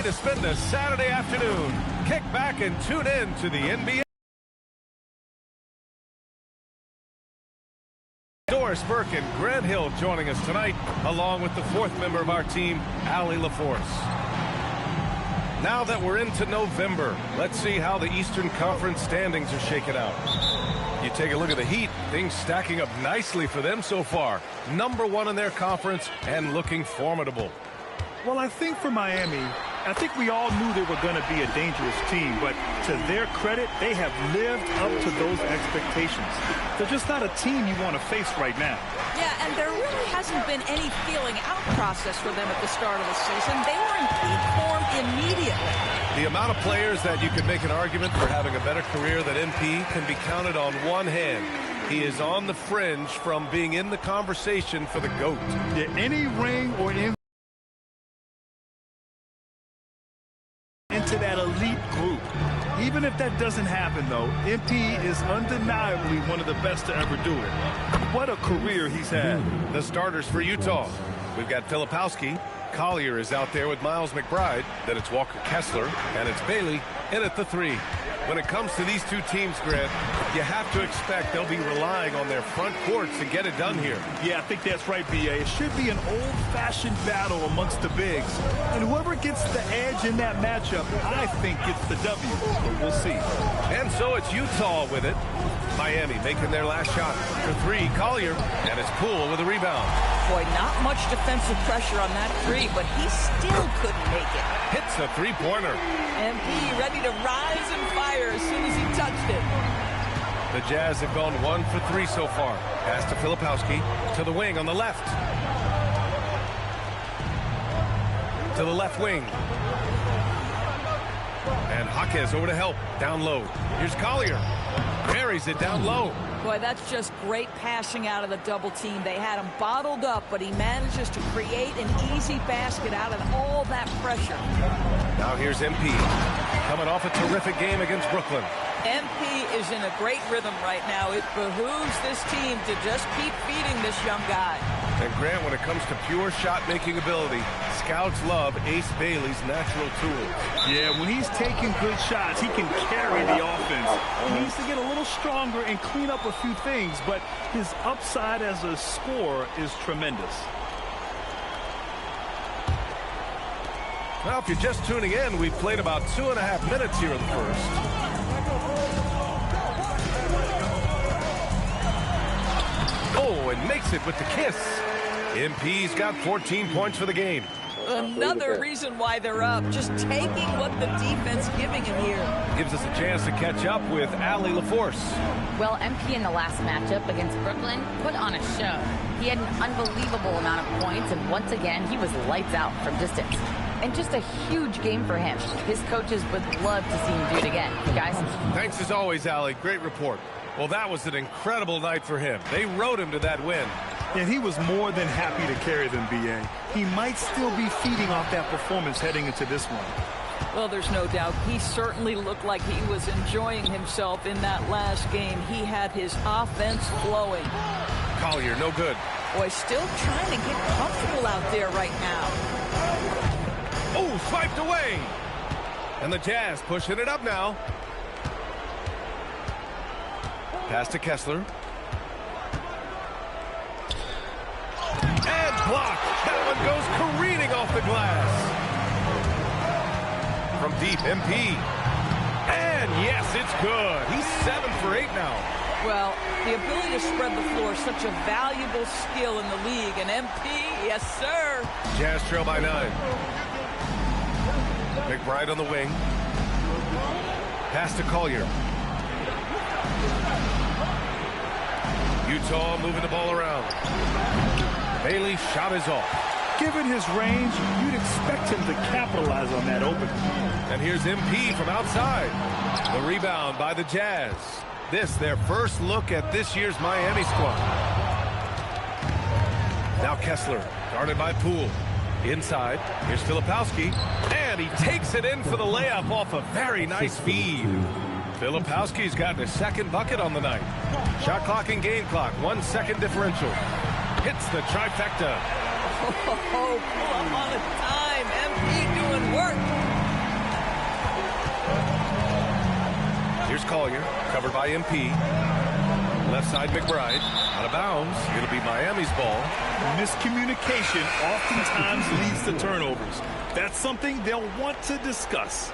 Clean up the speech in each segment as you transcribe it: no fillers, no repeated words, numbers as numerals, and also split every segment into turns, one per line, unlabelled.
to spend a Saturday afternoon. Kick back and tune in to the NBA. Doris Burke and Grant Hill joining us tonight, along with the fourth member of our team, Allie LaForce. Now that we're into November, let's see how the Eastern Conference standings are shaking out. You take a look at the Heat, things stacking up nicely for them so far. #1 in their conference and looking formidable.
Well, I think for Miami, I think we all knew they were going to be a dangerous team, but to their credit, they have lived up to those expectations. They're just not a team you want to face right now.
Yeah, and there really hasn't been any feeling out process for them at the start of the season. They were in peak form immediately.
The amount of players that you can make an argument for having a better career than MP can be counted on one hand. He is on the fringe from being in the conversation for the GOAT.
Yeah, any ring or into that elite group. Even if that doesn't happen, though, MP is undeniably one of the best to ever do it. What a career he's had.
The starters for Utah. We've got Filipowski. Collier is out there with Miles McBride. Then it's Walker Kessler, and it's Bailey in at the 3. When it comes to these two teams, Grant, you have to expect they'll be relying on their front courts to get it done here.
Yeah, I think that's right, B.A. It should be an old-fashioned battle amongst the bigs. And whoever gets the edge in that matchup, I think gets the W. But we'll see.
And so it's Utah with it. Miami making their last shot. For 3, Collier, and it's Poole with a rebound.
Boy, not much defensive pressure on that 3, but he still couldn't make it.
Hits a 3-pointer.
MP ready to rise and fire as soon as he touched it.
The Jazz have gone 1 for 3 so far. Pass to Filipowski, to the wing on the left. To the left wing. And Jaquez over to help, down low. Here's Collier. Buries it down low.
Boy, that's just great passing out of the double team. They had him bottled up, but he manages to create an easy basket out of all that pressure.
Now here's MP, coming off a terrific game against Brooklyn.
MP is in a great rhythm right now. It behooves this team to just keep feeding this young guy.
And Grant, when it comes to pure shot-making ability, scouts love Ace Bailey's natural tools.
Yeah, when he's taking good shots, he can carry the offense. He needs to get a little stronger and clean up a few things, but his upside as a scorer is tremendous.
Well, if you're just tuning in, we've played about 2.5 minutes here in the first. Oh, and makes it with the kiss. MP's got 14 points for the game.
Another reason why they're up, just taking what the defense giving him here.
Gives us a chance to catch up with Allie LaForce.
Well, MP in the last matchup against Brooklyn put on a show. He had an unbelievable amount of points, and once again, he was lights out from distance. And just a huge game for him. His coaches would love to see him do it again. Guys?
Thanks as always, Allie. Great report. Well, that was an incredible night for him. They rode him to that win.
And he was more than happy to carry them, B.A. He might still be feeding off that performance heading into this one.
Well, there's no doubt. He certainly looked like he was enjoying himself in that last game. He had his offense flowing.
Collier, no good.
Boy, still trying to get comfortable out there right now.
Oh, swiped away. And the Jazz pushing it up now. Pass to Kessler. And blocked. That one goes careening off the glass. From deep, MP. And yes, it's good. He's 7 for 8 now.
Well, the ability to spread the floor is such a valuable skill in the league. And MP, yes, sir.
Jazz trail by 9. McBride on the wing. Pass to Collier. Utah moving the ball around. Bailey shot is off.
Given his range, you'd expect him to capitalize on that opening.
And here's MP from outside. The rebound by the Jazz. This, their first look at this year's Miami squad. Now Kessler, guarded by Poole. Inside, here's Filipowski. And he takes it in for the layup off a very nice feed. Filipowski's gotten his second bucket on the night. Shot clock and game clock, 1 second differential. Hits the trifecta.
Oh, pull up on a time. MP doing work.
Collier, covered by MP. Left side, McBride. Out of bounds. It'll be Miami's ball.
Miscommunication oftentimes leads to turnovers. That's something they'll want to discuss.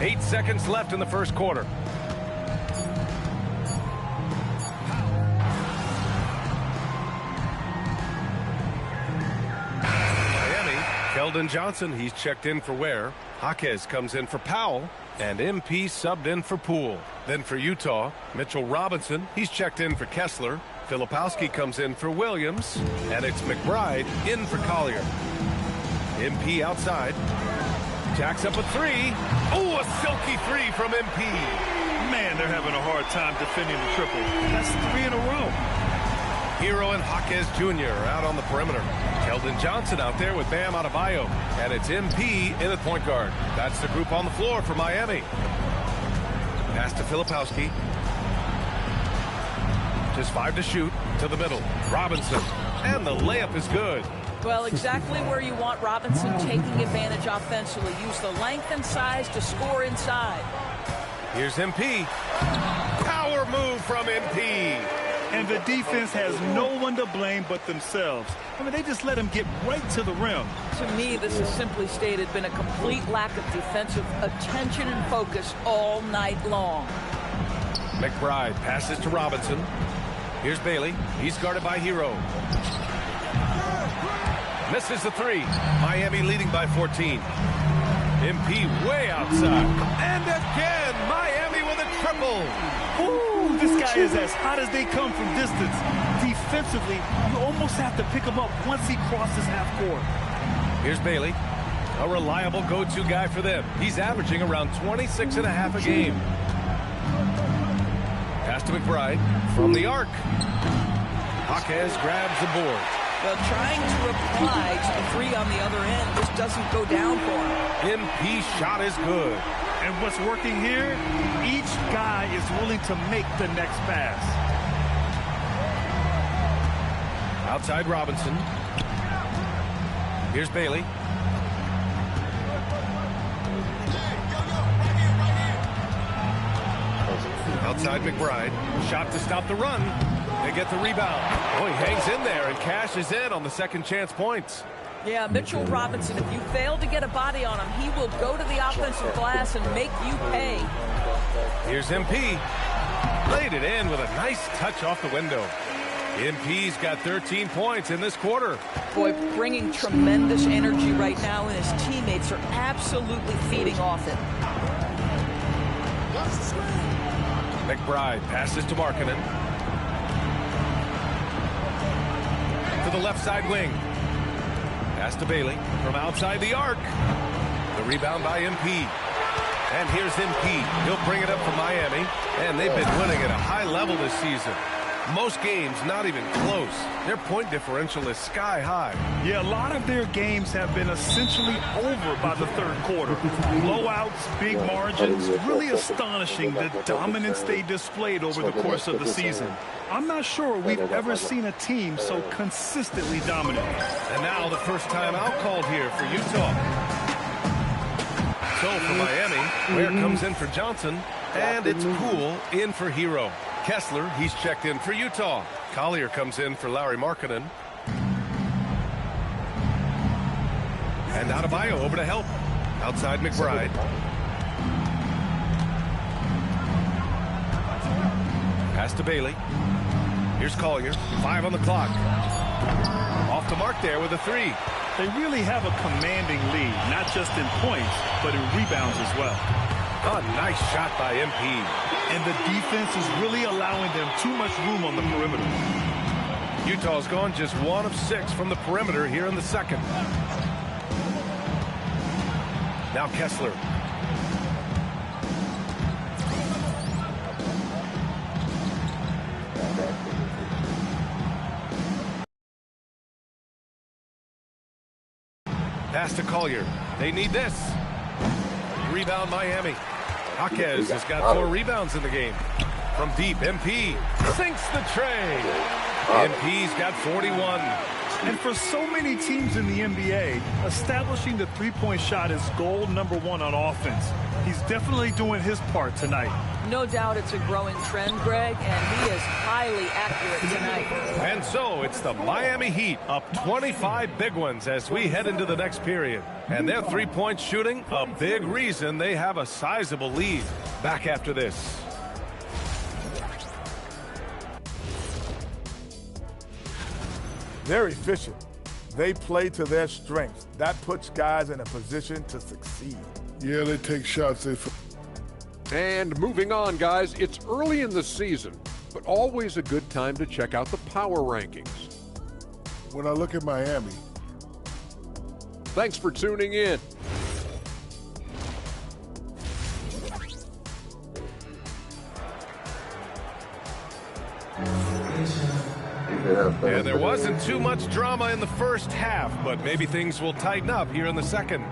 8 seconds left in the first quarter. Miami, Keldon Johnson, he's checked in for Ware. Jaquez comes in for Powell. And MP subbed in for Poole. Then for Utah, Mitchell Robinson, he's checked in for Kessler. Filipowski comes in for Williams. And it's McBride in for Collier. MP outside. Jacks up a three. Oh, a silky three from MP.
Man, they're having a hard time defending the triple. That's 3 in a row.
Hero and Jaquez Jr. are out on the perimeter. Keldon Johnson out there with Bam Adebayo. And it's MP in at point guard. That's the group on the floor for Miami. Pass to Filipowski. Just 5 to shoot. To the middle. Robinson. And the layup is good.
Well, exactly where you want Robinson, taking advantage offensively. Use the length and size to score inside.
Here's MP. Power move from MP.
And the defense has no one to blame but themselves. I mean, they just let him get right to the rim.
To me, this has simply stated been a complete lack of defensive attention and focus all night long.
McBride passes to Robinson. Here's Bailey. He's guarded by Hero. Misses the three. Miami leading by 14. MP way outside. And again, Miami with a triple.
Ooh, this guy is as hot as they come from distance. Defensively, you almost have to pick him up once he crosses half court.
Here's Bailey, a reliable go-to guy for them. He's averaging around 26 and a half a game. Pass to McBride from the arc. Jaquez grabs the board.
Well, trying to reply to the three on the other end just doesn't go down for him.
MP shot is good.
And what's working here, each guy is willing to make the next pass.
Outside Robinson. Here's Bailey. Outside McBride. Shot to stop the run. They get the rebound. Oh, he hangs in there and cashes in on the second chance points.
Yeah, Mitchell Robinson, if you fail to get a body on him, he will go to the offensive glass and make you pay.
Here's MP. Laid it in with a nice touch off the window. MP's got 13 points in this quarter.
Boy, bringing tremendous energy right now, and his teammates are absolutely feeding off him.
McBride passes to Markkanen. To the left side wing. Pass to Bailey from outside the arc. The rebound by MP. And here's MP. He'll bring it up for Miami. And they've been winning at a high level this season. Most games not even close. Their point differential is sky high.
Yeah, a lot of their games have been essentially over by the third quarter. Blowouts, big margins, really astonishing the dominance they displayed over the course of the season. I'm not sure we've ever seen a team so consistently dominant.
And now the first time out called here for Utah. So for Miami, Ware comes in for Johnson, and it's Poole in for Hero. Kessler, he's checked in for Utah. Collier comes in for Lauri Markkanen. And Adebayo over to help. Outside McBride. Pass to Bailey. Here's Collier. 5 on the clock. Off the mark there with a three.
They really have a commanding lead, not just in points, but in rebounds as well.
A nice shot by MP.
And the defense is really allowing them too much room on the perimeter.
Utah's gone just 1 of 6 from the perimeter here in the second. Now Kessler. Pass to Collier. They need this. Rebound Miami. Jaquez has got 4 rebounds in the game. From deep, MP sinks the tray. MP's got 41.
And for so many teams in the NBA, establishing the three-point shot is goal number one on offense. He's definitely doing his part tonight.
No doubt it's a growing trend, Greg, and he is highly accurate tonight.
And so it's the Miami Heat up 25 big ones as we head into the next period. And their three-point shooting, a big reason they have a sizable lead. Back after this.
They're efficient. They play to their strengths. That puts guys in a position to succeed.
Yeah, they take shots.
And moving on, guys, it's early in the season, but always a good time to check out the power rankings.
When I look at Miami.
Thanks for tuning in.
And there wasn't too much drama in the first half, but maybe things will tighten up here in the second.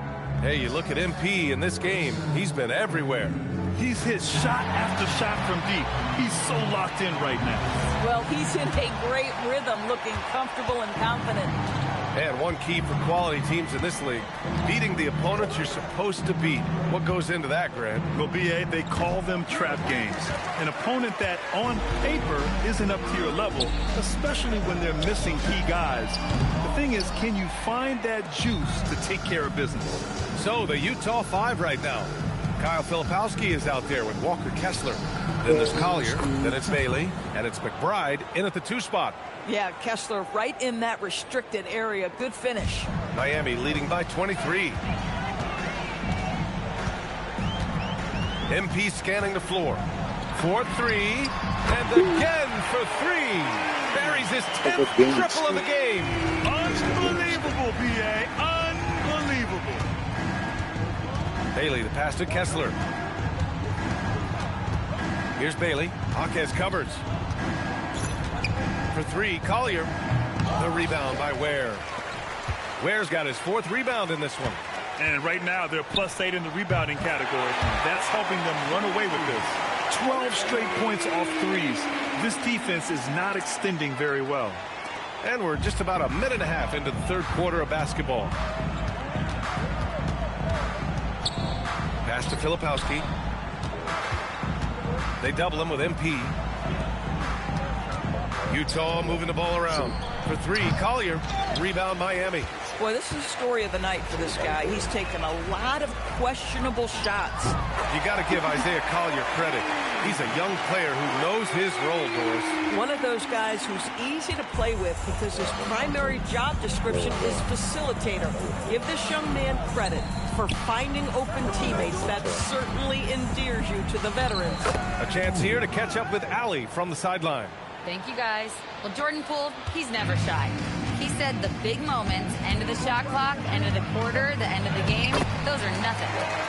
Hey, you look at MP in this game, he's been everywhere.
He's hit shot after shot from deep. He's so locked in right now.
Well, he's in a great rhythm, looking comfortable and confident.
And one key for quality teams in this league, beating the opponents you're supposed to beat. What goes into that, Grant?
Well, B.A., they call them trap games. An opponent that, on paper, isn't up to your level, especially when they're missing key guys. The thing is, can you find that juice to take care of business?
So, the Utah 5 right now. Kyle Filipowski is out there with Walker Kessler. Then there's Collier, then it's Bailey, and it's McBride in at the 2 spot.
Yeah, Kessler right in that restricted area. Good finish.
Miami leading by 23. MP scanning the floor. 4-3, and again for 3. Buries his 10th triple of the game.
Unbelievable, B.A. Unbelievable.
Bailey, the pass to Kessler. Here's Bailey. Jaquez covers. For 3, Collier. The rebound by Ware. Ware's got his 4th rebound in this one.
And right now, they're +8 in the rebounding category. That's helping them run away with this. 12 straight points off threes. This defense is not extending very well.
And we're just about a minute and a half into the third quarter of basketball. Pass to Filipowski. They double him with MP. Utah moving the ball around. For 3, Collier. Rebound Miami.
Boy, this is the story of the night for this guy. He's taken a lot of questionable shots.
You got to give Isaiah Collier credit. He's a young player who knows his role, Doris.
One of those guys who's easy to play with because his primary job description is facilitator. Give this young man credit for finding open teammates. That certainly endears you to the veterans.
A chance here to catch up with Allie from the sideline.
Thank you, guys. Well, Jordan Poole, he's never shy. He said the big moments, end of the shot clock, end of the quarter, the end of the game, those are nothing.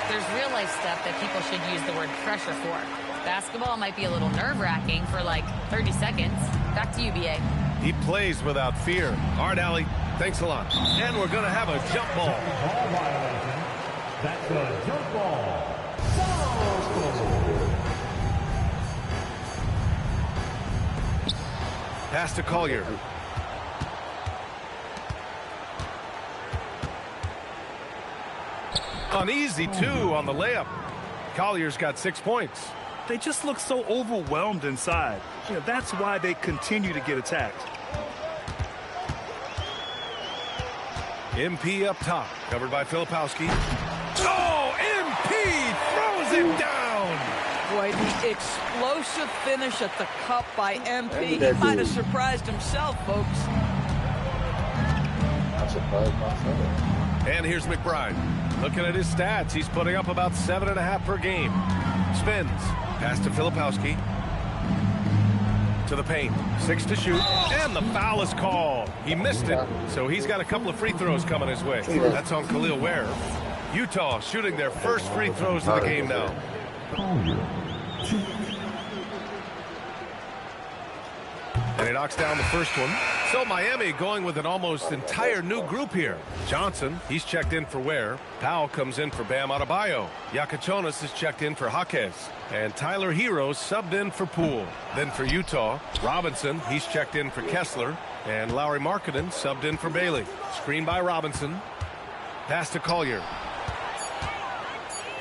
There's real-life stuff that people should use the word pressure for. Basketball might be a little nerve-wracking for, like, 30 seconds. Back to you, B.A.
He plays without fear. All right, Allie, thanks a lot. And we're going to have a jump ball.
That's a jump ball.
Pass to Collier. An easy 2 on the layup. Collier's got 6 points.
They just look so overwhelmed inside. You know, that's why they continue to get attacked.
MP up top, covered by Filipowski. Oh, MP throws it down.
Boy, the explosive finish at the cup by MP. He might have surprised himself, folks.
I'm surprised myself.
And here's McBride. Looking at his stats, he's putting up about 7.5 per game. Spins. Pass to Filipowski. To the paint. 6 to shoot. And the foul is called. He missed it, so he's got a couple of free throws coming his way. That's on Khalil Ware. Utah shooting their first free throws of the game now. And he knocks down the first one. So Miami going with an almost entire new group here. Johnson, he's checked in for Ware. Powell comes in for Bam Adebayo. Yakachonis is checked in for Jaquez. And Tyler Hero subbed in for Poole. Then for Utah, Robinson, he's checked in for Kessler. And Lauri Markkanen subbed in for Bailey. Screen by Robinson. Pass to Collier.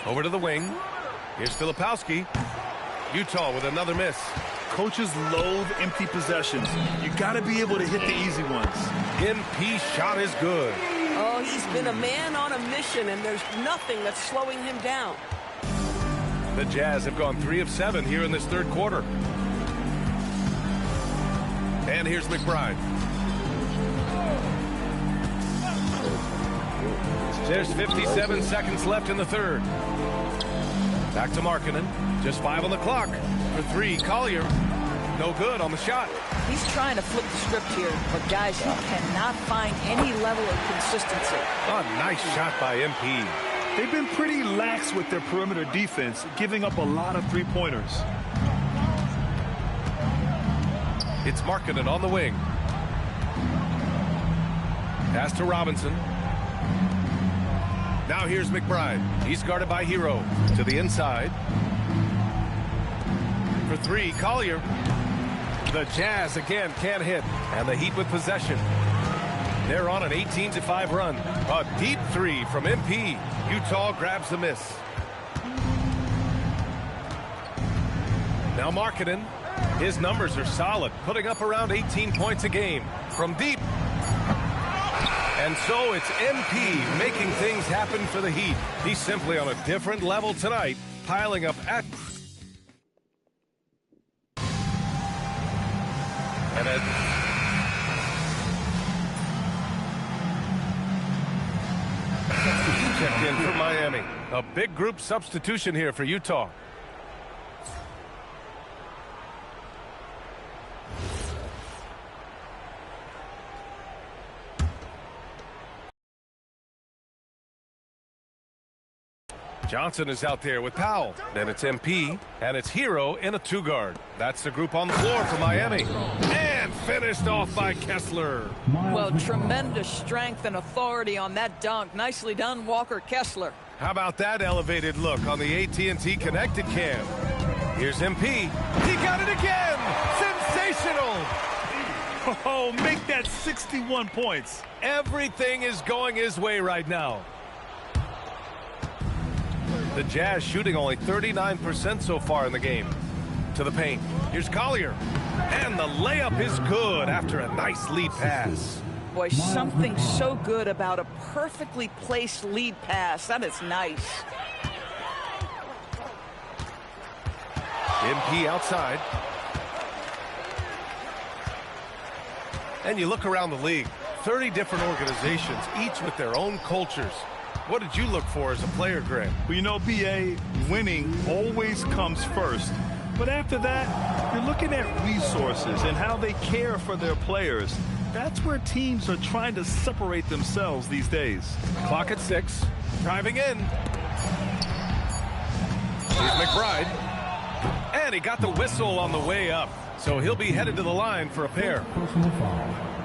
Over to the wing. Here's Filipowski. Utah with another miss.
Coaches loathe empty possessions. You got to be able to hit the easy ones.
MP shot is good.
Oh, he's been a man on a mission, and there's nothing that's slowing him down.
The Jazz have gone 3 of 7 here in this third quarter. And here's McBride. There's 57 seconds left in the third. Back to Markkanen. Just 5 on the clock. For 3, Collier. No good on the shot.
He's trying to flip the script here, but guys, he cannot find any level of consistency.
A nice shot by MP.
They've been pretty lax with their perimeter defense, giving up a lot of three-pointers.
It's Markkanen on the wing. Pass to Robinson. Now here's McBride. He's guarded by Hero. To the inside. For 3, Collier. The Jazz again can't hit. And the Heat with possession. They're on an 18-5 run. A deep 3 from MP. Utah grabs the miss. Now Markkanen. His numbers are solid, putting up around 18 points a game. From deep. And so it's MP making things happen for the Heat. He's simply on a different level tonight, piling up at... And checked in for Miami. A big group substitution here for Utah. Johnson is out there with Powell. Then it's MP, and it's Hero in a 2-guard. That's the group on the floor for Miami. And finished off by Kessler.
Well, tremendous strength and authority on that dunk. Nicely done, Walker Kessler.
How about that elevated look on the AT&T Connected Cam? Here's MP. He got it again! Sensational!
Oh, make that 61 points.
Everything is going his way right now. The Jazz shooting only 39% so far in the game. To the paint. Here's Collier. And the layup is good after a nice lead pass.
Boy, something so good about a perfectly placed lead pass. That is nice.
MP outside. And you look around the league. 30 different organizations, each with their own cultures. What did you look for as a player, Greg?
Well, you know, BA, winning always comes first. But after that, you're looking at resources and how they care for their players. That's where teams are trying to separate themselves these days.
Clock at 6. Driving in. Here's McBride. And he got the whistle on the way up. So he'll be headed to the line for a pair.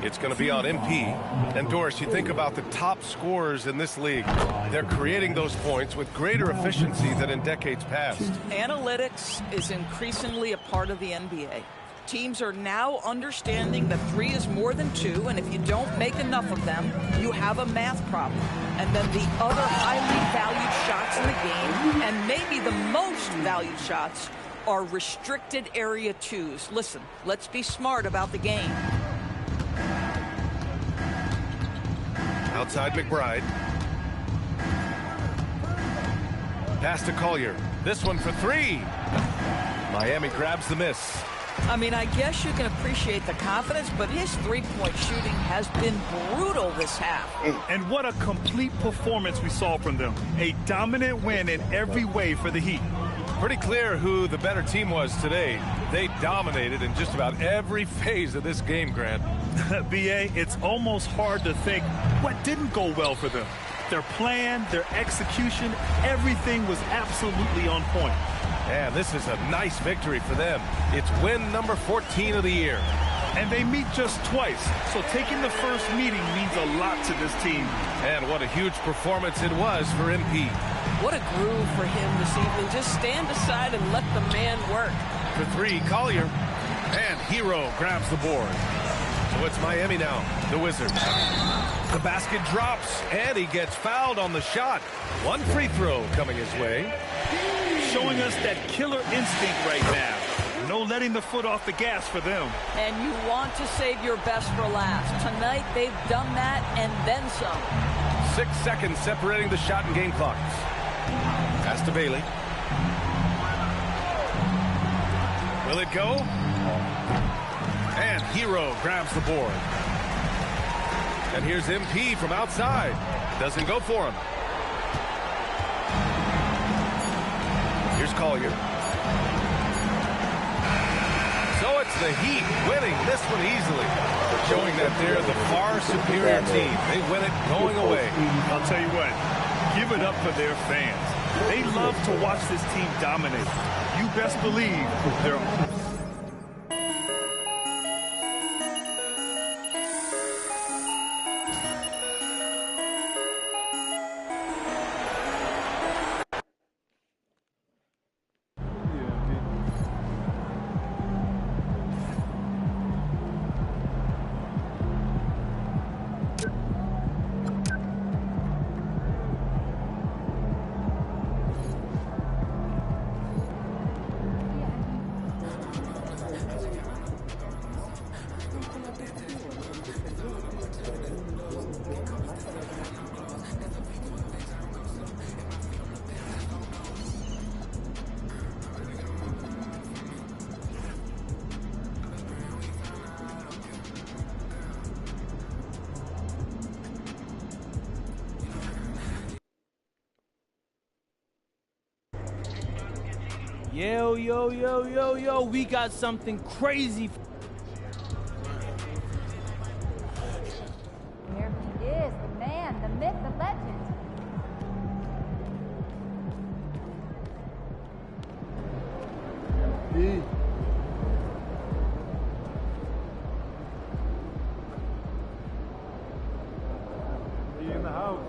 It's going to be on MP. And Doris, you think about the top scorers in this league. They're creating those points with greater efficiency than in decades past.
Analytics is increasingly a part of the NBA. Teams are now understanding that 3 is more than 2, and if you don't make enough of them, you have a math problem. And then the other highly valued shots in the game, and maybe the most valued shots, are restricted area 2s. Listen, let's be smart about the game.
Outside McBride. Pass to Collier. This one for 3. Miami grabs the miss.
I mean, I guess you can appreciate the confidence, but his three-point shooting has been brutal this half.
And what a complete performance we saw from them. A dominant win in every way for the Heat.
Pretty clear who the better team was today. They dominated in just about every phase of this game, Grant.
BA, it's almost hard to think what didn't go well for them. Their plan, their execution, everything was absolutely on point.
And this is a nice victory for them. It's win number 14 of the year.
And they meet just twice, so taking the first meeting means a lot to this team.
And what a huge performance it was for MP.
What a groove for him this evening. Just stand aside and let the man work.
For 3, Collier. And Hero grabs the board. So it's Miami now, the Wizards. The basket drops, and he gets fouled on the shot. One free throw coming his way.
Showing us that killer instinct right now. No letting the foot off the gas for them.
And you want to save your best for last. Tonight, they've done that and then some.
6 seconds separating the shot and game clocks. Pass to Bailey. Will it go? And Hero grabs the board. And here's MP from outside. Doesn't go for him. Here's Collier. So it's the Heat winning this one easily. Showing that they're the far superior team. They win it going away.
I'll tell you what, give it up for their fans. They love to watch this team dominate. You best believe they're...
Yo, we got something crazy.
Here he is, the man, the myth, the legend.
He in the house.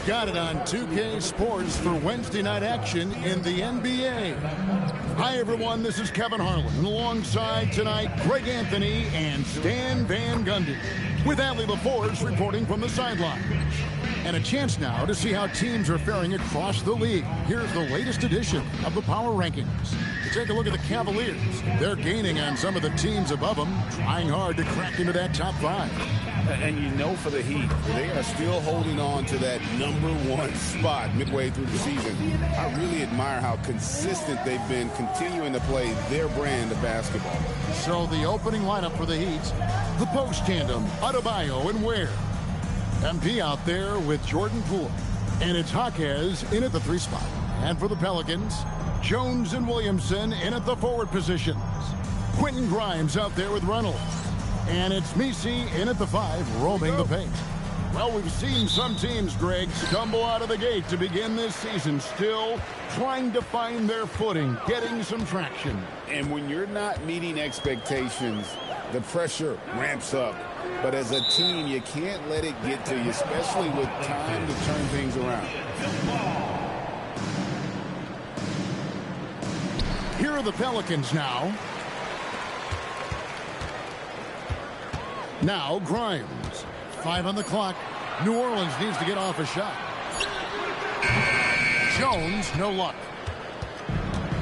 Got it on 2K Sports for Wednesday night action in the NBA. Hi, everyone. This is Kevin Harlan. And alongside tonight, Greg Anthony and Stan Van Gundy, with Allie LaForce reporting from the sidelines. And a chance now to see how teams are faring across the league. Here's the latest edition of the Power Rankings. To take a look at the Cavaliers. They're gaining on some of the teams above them, trying hard to crack into that top 5.
And you know, for the Heat, they are still holding on to that #1 spot midway through the season. I really admire how consistent they've been continuing to play their brand of basketball.
So the opening lineup for the Heat, the post tandem, Adebayo and Ware. MP out there with Jordan Poole. And it's Jaquez in at the 3 spot. And for the Pelicans, Jones and Williamson in at the forward positions. Quentin Grimes out there with Reynolds. And it's Messi in at the 5, roaming the paint. Well, we've seen some teams, Greg, stumble out of the gate to begin this season, still trying to find their footing, getting some traction.
And when you're not meeting expectations, the pressure ramps up. But as a team, you can't let it get to you, especially with time to turn things around.
Here are the Pelicans now. Now Grimes. 5 on the clock. New Orleans needs to get off a shot. Jones, no luck.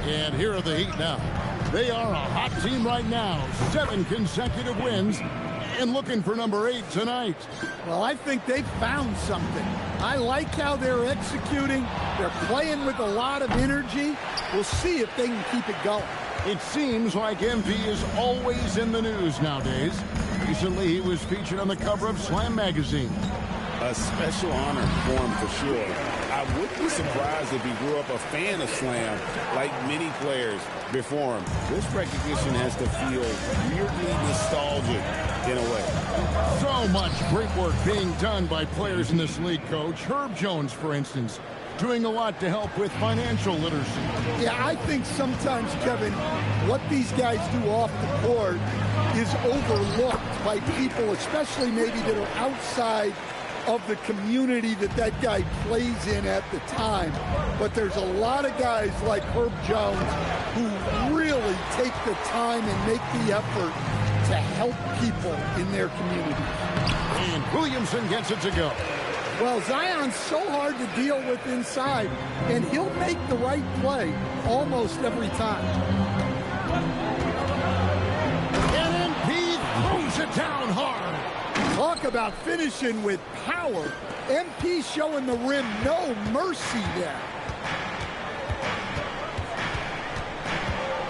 And here are the Heat now. They are a hot team right now. 7 consecutive wins. And looking for number 8 tonight.
Well, I think they've found something. I like how they're executing. They're playing with a lot of energy. We'll see if they can keep it going.
It seems like MP is always in the news nowadays. Recently, he was featured on the cover of Slam magazine.
A special honor for him for sure. I wouldn't be surprised if he grew up a fan of Slam like many players before him. This recognition has to feel weirdly nostalgic in a way.
So much great work being done by players in this league, Coach. Herb Jones, for instance, doing a lot to help with financial literacy.
Yeah, I think sometimes, Kevin, what these guys do off the court is overlooked by people, especially maybe that are outside of the community that guy plays in at the time. But there's a lot of guys like Herb Jones who really take the time and make the effort to help people in their community.
And Williamson gets it to go.
Well, Zion's so hard to deal with inside, and he'll make the right play almost every time.
And MP throws it down hard.
Talk about finishing with power. MP showing the rim no mercy there.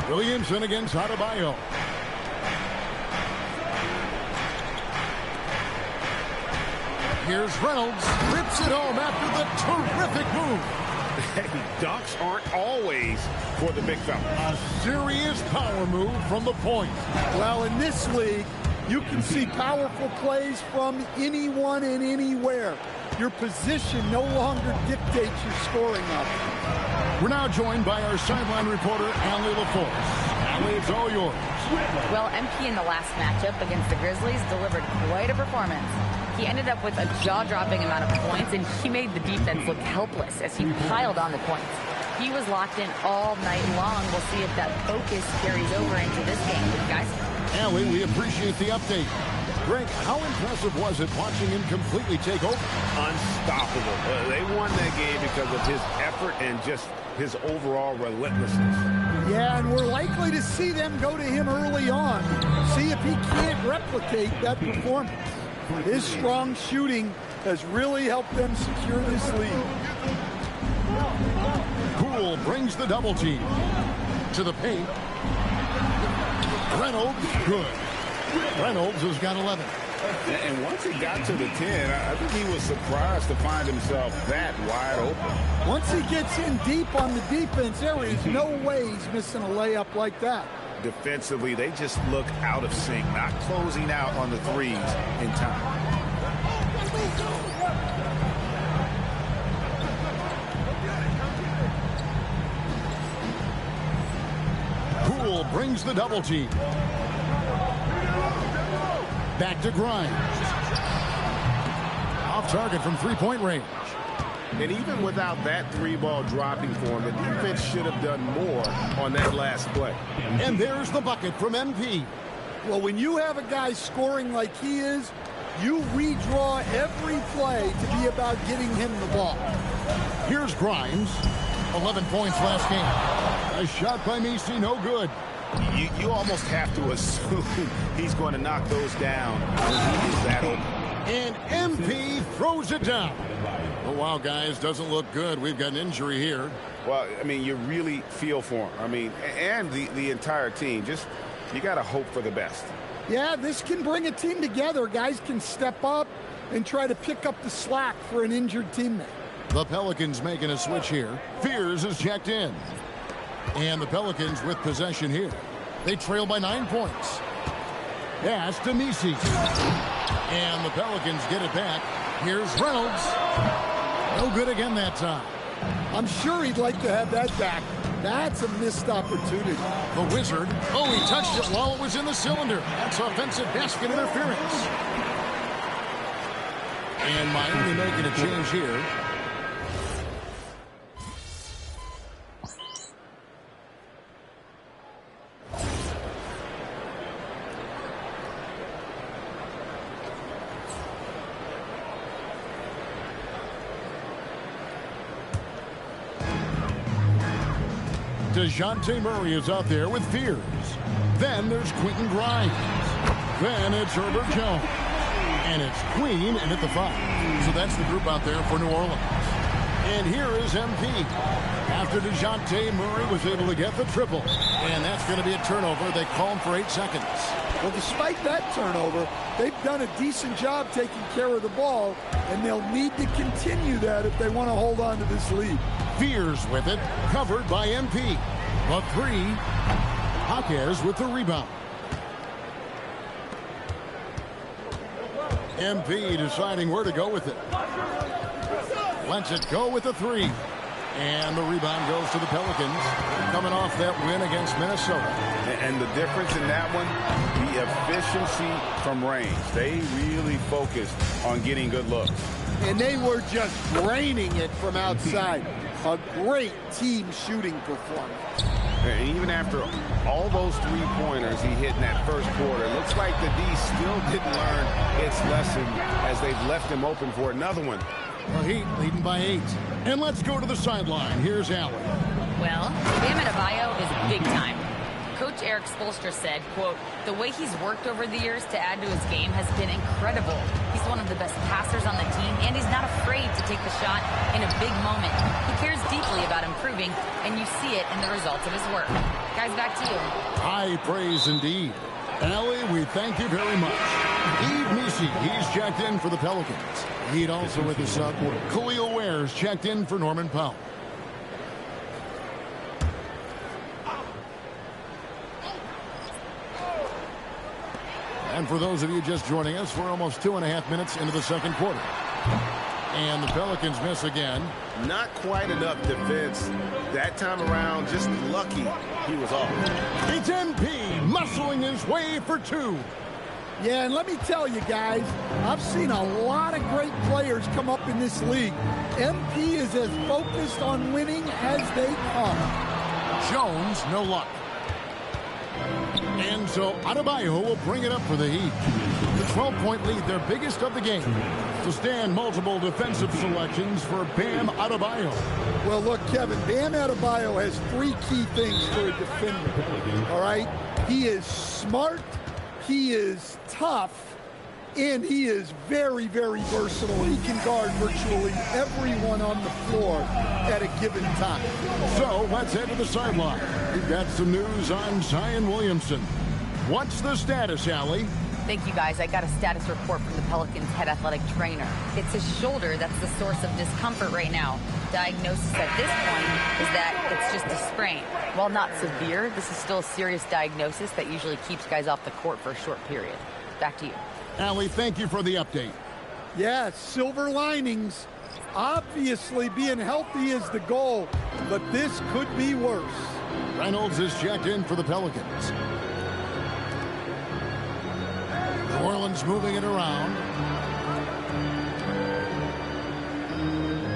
Williamson against Adebayo. Here's Reynolds. Rips it home after the terrific move.
Hey, dunks aren't always for the big fella.
A serious power move from the point.
Well, in this league, you can see powerful plays from anyone and anywhere. Your position no longer dictates your scoring up.
We're now joined by our sideline reporter, Allie LaForce. Allie, it's all yours.
Well, MP in the last matchup against the Grizzlies delivered quite a performance. He ended up with a jaw-dropping amount of points, and he made the defense look helpless as he piled on the points. He was locked in all night long. We'll see if that focus carries over into this game, guys.
Allie, we appreciate the update. Greg, how impressive was it watching him completely take over?
Unstoppable. They won that game because of his effort and just his overall relentlessness.
Yeah, and we're likely to see them go to him early on. See if he can't replicate that performance. His strong shooting has really helped them secure this lead.
Poole brings the double team to the paint. Reynolds, good. Reynolds has got 11.
And once he got to the 10, I think he was surprised to find himself that wide open.
Once he gets in deep on the defense, there is no way he's missing a layup like that.
Defensively, they just look out of sync, not closing out on the threes in time.
Poole brings the double team. Back to Grimes. Off target from three-point range.
And even without that three-ball dropping for him, the defense should have done more on that last play.
And there's the bucket from MP.
Well, when you have a guy scoring like he is, You redraw every play to be about getting him the ball.
Here's Grimes. 11 points last game. A shot by Messi, no good.
You almost have to assume he's going to knock those down when he is that open.
And MP throws it down. Oh, wow, guys, doesn't look good. We've got an injury here.
Well, I mean, you really feel for him. I mean, and the entire team. Just, you got to hope for the best.
Yeah, this can bring a team together. Guys can step up and try to pick up the slack for an injured teammate.
The Pelicans making a switch here. Fears is checked in. And the Pelicans with possession here. They trail by 9 points. Pass to Messi. And the Pelicans get it back. Here's Reynolds. No good again that time.
I'm sure he'd like to have that back. That's a missed opportunity.
The Wizard. Oh, he touched it while it was in the cylinder. That's offensive basket interference. And Miami making a change here. DeJounte Murray is out there with Fears. Then there's Quentin Grimes. Then it's Herbert Jones. And it's Queen in at the 5. So that's the group out there for New Orleans. And here is MP. After DeJounte Murray was able to get the triple. And that's going to be a turnover. They call him for 8 seconds.
Well, despite that turnover, they've done a decent job taking care of the ball, and they'll need to continue that if they want to hold on to this lead.
Fears with it, covered by MP. The 3, Jaquez with the rebound. MP deciding where to go with it. Lets it go with the 3. And the rebound goes to the Pelicans, coming off that win against Minnesota.
And the difference in that one, the efficiency from range. They really focused on getting good looks.
And they were just draining it from outside. A great team shooting performance.
And even after all those 3-pointers he hit in that first quarter, it looks like the D still didn't learn its lesson as they've left him open for another one.
The Heat leading by 8. And let's go to the sideline. Here's Allen.
Well, Bam Adebayo is big time. Coach Eric Spoelstra said, quote, the way he's worked over the years to add to his game has been incredible. He's one of the best passers on the team, and he's not afraid to take the shot in a big moment. He cares deeply about improving, and you see it in the results of his work. Guys, back to you.
High praise indeed. Allie, we thank you very much. Yves Missi, he's checked in for the Pelicans. Heat also with the sub. Khalil Ware's checked in for Norman Powell. And for those of you just joining us, we're almost 2.5 minutes into the second quarter. And the Pelicans miss again.
Not quite enough defense that time around. Just lucky he was off.
It's MP muscling his way for 2.
Yeah, and let me tell you guys, I've seen a lot of great players come up in this league. MP is as focused on winning as they come.
Jones, no luck. And so Adebayo will bring it up for the Heat. The 12-point lead, their biggest of the game. To stand multiple defensive selections for Bam Adebayo.
Well, look, Kevin, Bam Adebayo has 3 key things for a defender. All right? He is smart, he is tough, and he is very, very versatile. He can guard virtually everyone on the floor at a given time.
So let's head to the sideline. We've got some news on Zion Williamson. What's the status, Allie?
Thank you, guys. I got a status report from the Pelicans' head athletic trainer. It's his shoulder that's the source of discomfort right now. Diagnosis at this point is that it's just a sprain. While not severe, this is still a serious diagnosis that usually keeps guys off the court for a short period. Back to you.
Allie, thank you for the update.
Yeah, silver linings. Obviously, being healthy is the goal, but this could be worse.
Reynolds is checked in for the Pelicans. New Orleans moving it around.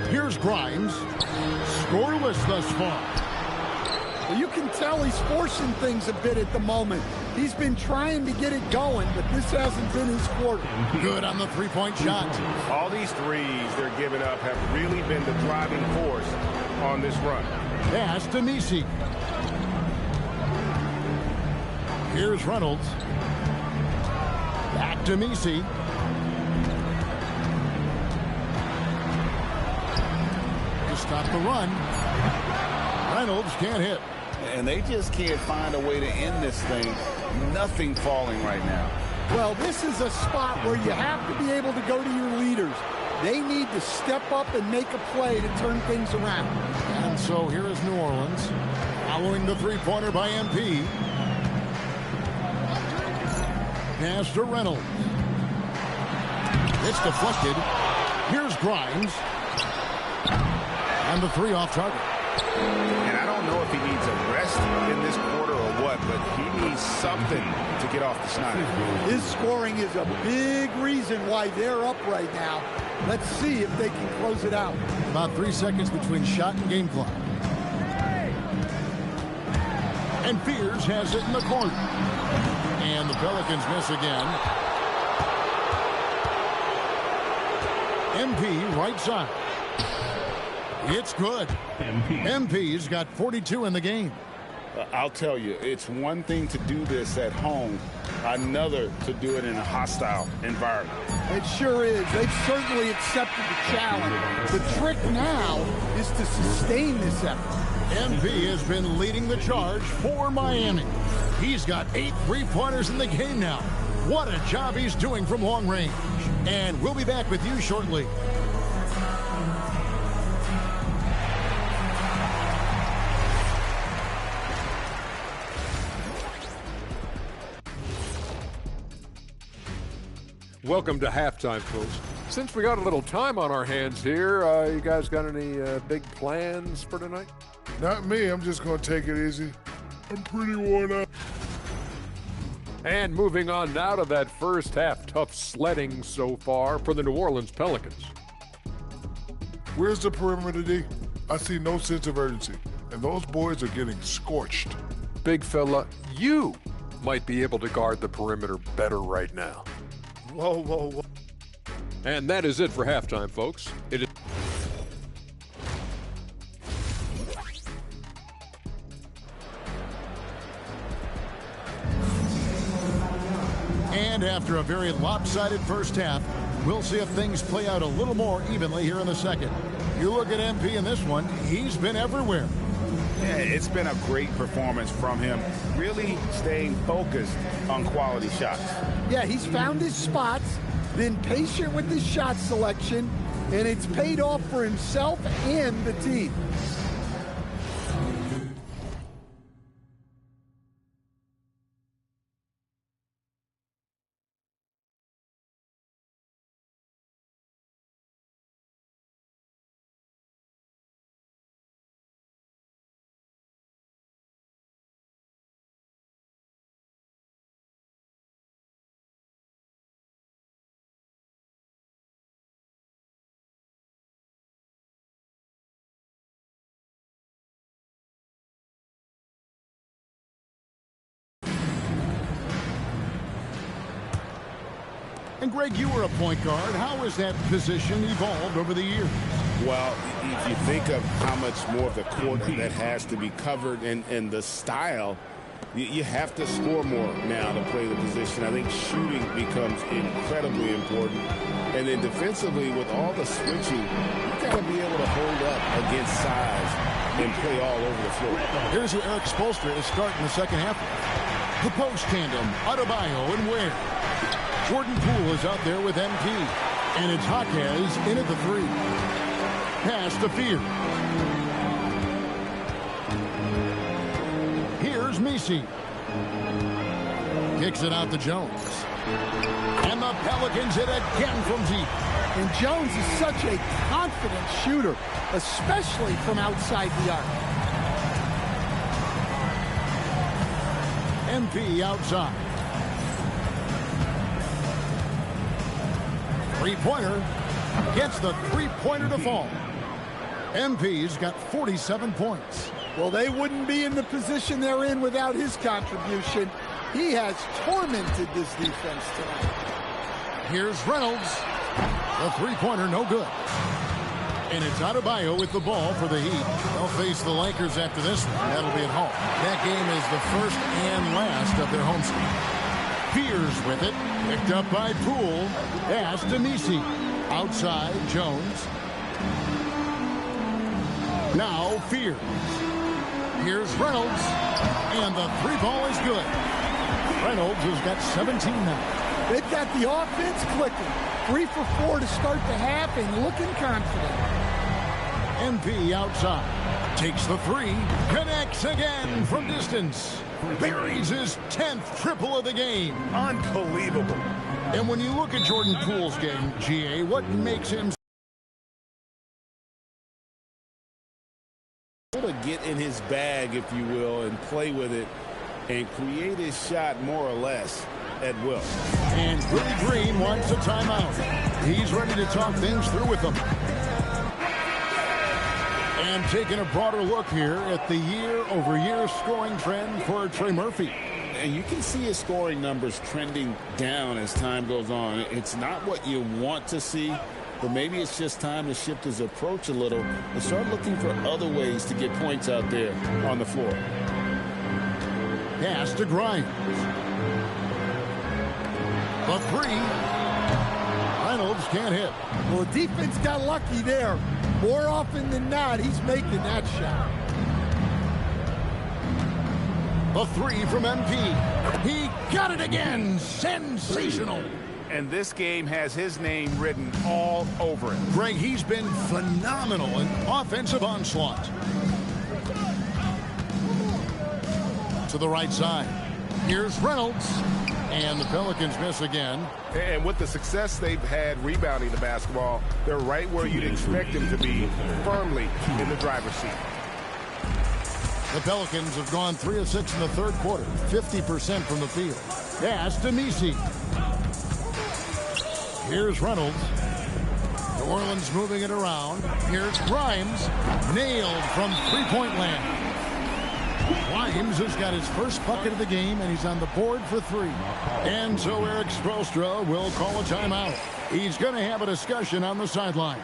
Here's Grimes. Scoreless thus far.
You can tell he's forcing things a bit at the moment. He's been trying to get it going, but this hasn't been his quarter.
Good on the three-point shot.
All these threes they're giving up have really been the driving force on this run.
Pass to Messi. Here's Reynolds. Back to Messi. To stop the run. Reynolds can't hit.
And they just can't find a way to end this thing. Nothing falling right now.
Well, this is a spot where you have to be able to go to your leaders. They need to step up and make a play to turn things around.
And so here is New Orleans following the three-pointer by MP. Pass to Reynolds. It's deflected. Here's Grimes. And the three off target.
And I don't know if he needs a rest in this quarter or what, but he needs something to get off the snide.
His scoring is a big reason why they're up right now. Let's see if they can close it out.
About 3 seconds between shot and game clock. And Fears has it in the corner. And the Pelicans miss again. MP right side. It's good. MP's got 42 in the game.
I'll tell you, it's one thing to do this at home, another to do it in a hostile environment.
It sure is. They've certainly accepted the challenge. The trick now is to sustain this effort.
MP has been leading the charge for Miami. He's got 8 three-pointers in the game now. What a job he's doing from long range. And we'll be back with you shortly.
Welcome to halftime, folks. Since we got a little time on our hands here, you guys got any big plans for tonight?
Not me. I'm just going to take it easy. I'm pretty worn out.
And moving on now to that first half, tough sledding so far for the New Orleans Pelicans.
Where's the perimeter, D? I see no sense of urgency, and those boys are getting scorched.
Big fella, you might be able to guard the perimeter better right now.
Whoa, whoa, whoa.
And that is it for halftime, folks. It is.
And after a very lopsided first half, we'll see if things play out a little more evenly here in the second. You look at MP in this one, he's been everywhere.
Yeah, it's been a great performance from him, really staying focused on quality shots.
Yeah, he's found his spots, been patient with his shot selection, and it's paid off for himself and the team.
And Greg, you were a point guard. How has that position evolved over the years?
Well, if you think of how much more of the court that has to be covered and the style, you have to score more now to play the position. I think shooting becomes incredibly important. And then defensively, with all the switching, you got to be able to hold up against size and play all over the floor.
Here's who Eric Spoelstra is starting the second half. The post tandem, Adebayo and Ware. Jordan Poole is out there with MP. And it's Jaquez in at the 3. Pass to Fear. Here's Messi. Kicks it out to Jones. And the Pelicans hit again from deep.
And Jones is such a confident shooter, especially from outside the arc.
MP outside. Three-pointer. Gets the three-pointer to fall. MP's got 47 points.
Well, they wouldn't be in the position they're in without his contribution. He has tormented this defense tonight.
Here's Reynolds. The three-pointer, no good. And it's Adebayo with the ball for the Heat. They'll face the Lakers after this one. That'll be at home. That game is the first and last of their homestand. Fears with it. Picked up by Poole. Pass to Messi. Outside, Jones. Now Fears. Here's Reynolds. And the three ball is good. Reynolds has got 17 now.
They've got the offense clicking. 3 for 4 to start the half and looking confident.
MP outside. Takes the three. Connects again from distance. Buries his 10th triple of the game.
Unbelievable.
And when you look at Jordan Poole's game, GA, what makes him
to get in his bag, if you will, and play with it and create his shot more or less at will.
And Willie Green wants a timeout. He's ready to talk things through with them. And taking a broader look here at the year-over-year scoring trend for Trey Murphy.
And you can see his scoring numbers trending down as time goes on. It's not what you want to see, but maybe it's just time to shift his approach a little and start looking for other ways to get points out there on the floor.
Pass to Grimes. The three. Reynolds can't hit.
Well, the defense got lucky there. More often than not, he's making that shot.
A three from MP. He got it again. Sensational.
And this game has his name written all over it.
Greg, he's been phenomenal in offensive onslaught. To the right side. Here's Reynolds. And the Pelicans miss again.
And with the success they've had rebounding the basketball, they're right where you'd expect them to be, firmly in the driver's seat.
The Pelicans have gone 3 of 6 in the third quarter, 50% from the field. Pass to Messi. Here's Reynolds. New Orleans moving it around. Here's Grimes. Nailed from three-point land. Grimes has got his first bucket of the game, and he's on the board for 3. And so Eric Spoelstra will call a timeout. He's going to have a discussion on the sideline.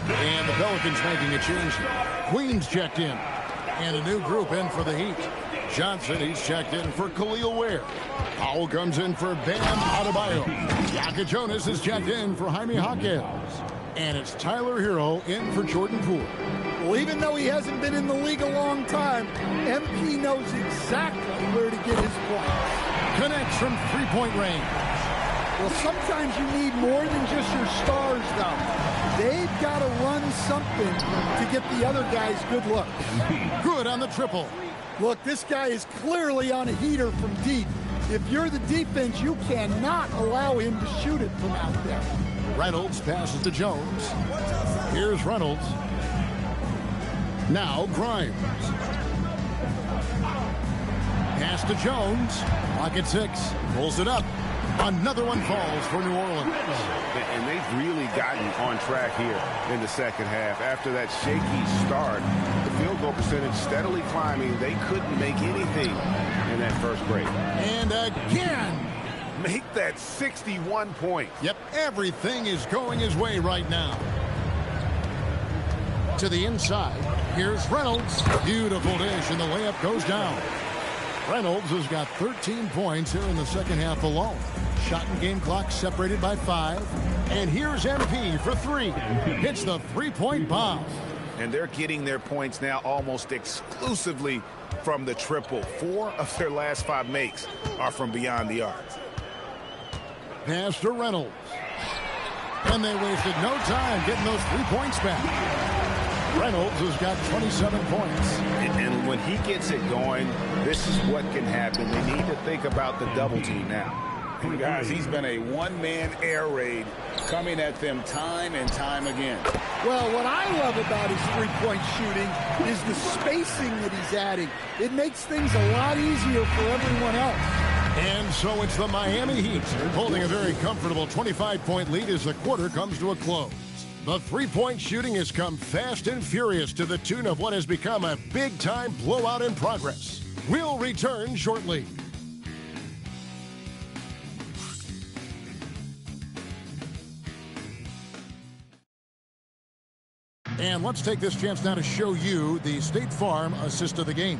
And the Pelicans making a change here. Queens checked in. And a new group in for the Heat. Johnson, he's checked in for Khalil Ware. Powell comes in for Bam Adebayo. Yaka Jonas is checked in for Jaime Jaquez. And it's Tyler Hero in for Jordan Poole.
Well, even though he hasn't been in the league a long time, MP knows exactly where to get his points.
Connects from three-point range.
Well, sometimes you need more than just your stars, though. They've got to run something to get the other guys good looks.
Good on the triple.
Look, this guy is clearly on a heater from deep. If you're the defense, you cannot allow him to shoot it from out there.
Reynolds passes to Jones. Here's Reynolds. Now Grimes. Pass to Jones. Pocket 6. Pulls it up. Another one falls for New Orleans.
And they've really gotten on track here in the second half. After that shaky start, the field goal percentage steadily climbing. They couldn't make anything in that first break.
And again.
Make that 61 points.
Yep, everything is going his way right now. To the inside. Here's Reynolds. Beautiful dish, and the layup goes down. Reynolds has got 13 points here in the second half alone. Shot and game clock separated by 5. And here's MP for 3. Hits the three-point bomb.
And they're getting their points now almost exclusively from the triple. 4 of their last 5 makes are from beyond the arc.
Pass to Reynolds. And they wasted no time getting those 3 points back. Reynolds has got 27 points.
And when he gets it going, this is what can happen. They need to think about the double team now.
And guys, he's been a one-man air raid coming at them time and time again.
Well, what I love about his three-point shooting is the spacing that he's adding. It makes things a lot easier for everyone else.
And so it's the Miami Heat holding a very comfortable 25-point lead as the quarter comes to a close. The three-point shooting has come fast and furious to the tune of what has become a big-time blowout in progress. We'll return shortly. And let's take this chance now to show you the State Farm assist of the game.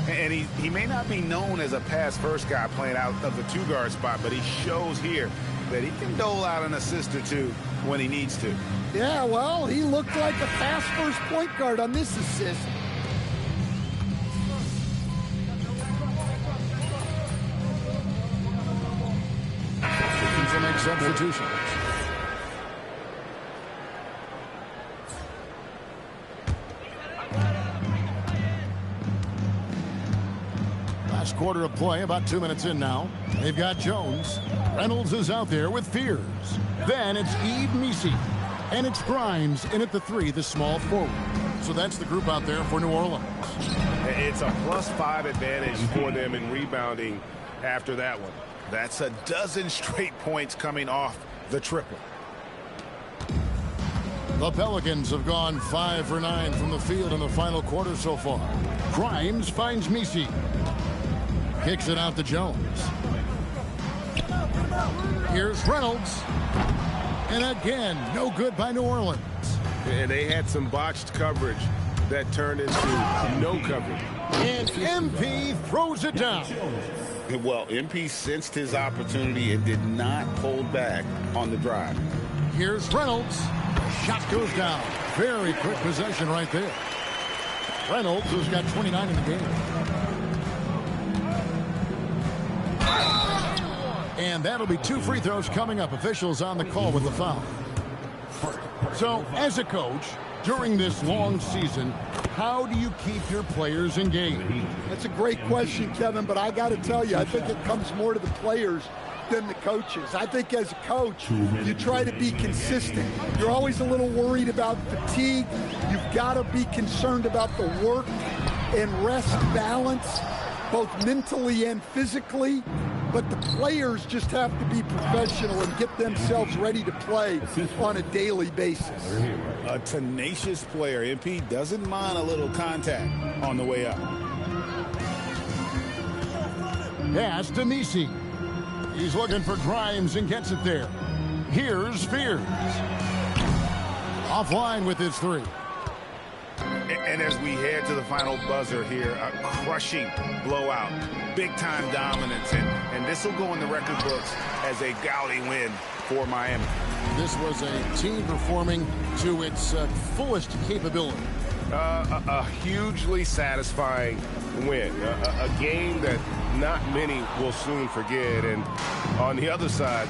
And he may not be known as a pass-first guy playing out of the two-guard spot, but he shows here that he can dole out an assist or two when he needs to.
Yeah, well, he looked like a pass-first point guard on this assist.
To make substitutions. Last quarter of play, about 2 minutes in now. They've got Jones. Reynolds is out there with Fears. Then it's Yves Missi. And it's Grimes in at the three, the small forward. So that's the group out there for New Orleans.
It's a +5 advantage for them in rebounding after that one. That's a dozen straight points coming off the triple.
The Pelicans have gone 5 for 9 from the field in the final quarter so far. Grimes finds Missi. Kicks it out to Jones. Here's Reynolds. And again, no good by New Orleans.
And they had some botched coverage that turned into no coverage.
And MP throws it down.
Well, MP sensed his opportunity and did not hold back on the drive.
Here's Reynolds. Shot goes down. Very quick possession right there. Reynolds, who's got 29 in the game. And that'll be 2 free throws coming up. Officials on the call with the foul. So, as a coach, during this long season, how do you keep your players engaged?
That's a great question, Kevin, but I got to tell you, I think it comes more to the players than the coaches. I think as a coach, you try to be consistent. You're always a little worried about fatigue. You've got to be concerned about the work and rest balance, both mentally and physically. But the players just have to be professional and get themselves ready to play on a daily basis.
A tenacious player. MP doesn't mind a little contact on the way up.
Pass to Missi. He's looking for Grimes and gets it there. Here's Fears. Offline with his three.
And as we head to the final buzzer here, a crushing blowout, big-time dominance, and this will go in the record books as a gaudy win for Miami.
This was a team performing to its fullest capability.
A hugely satisfying win, a game that not many will soon forget, and on the other side,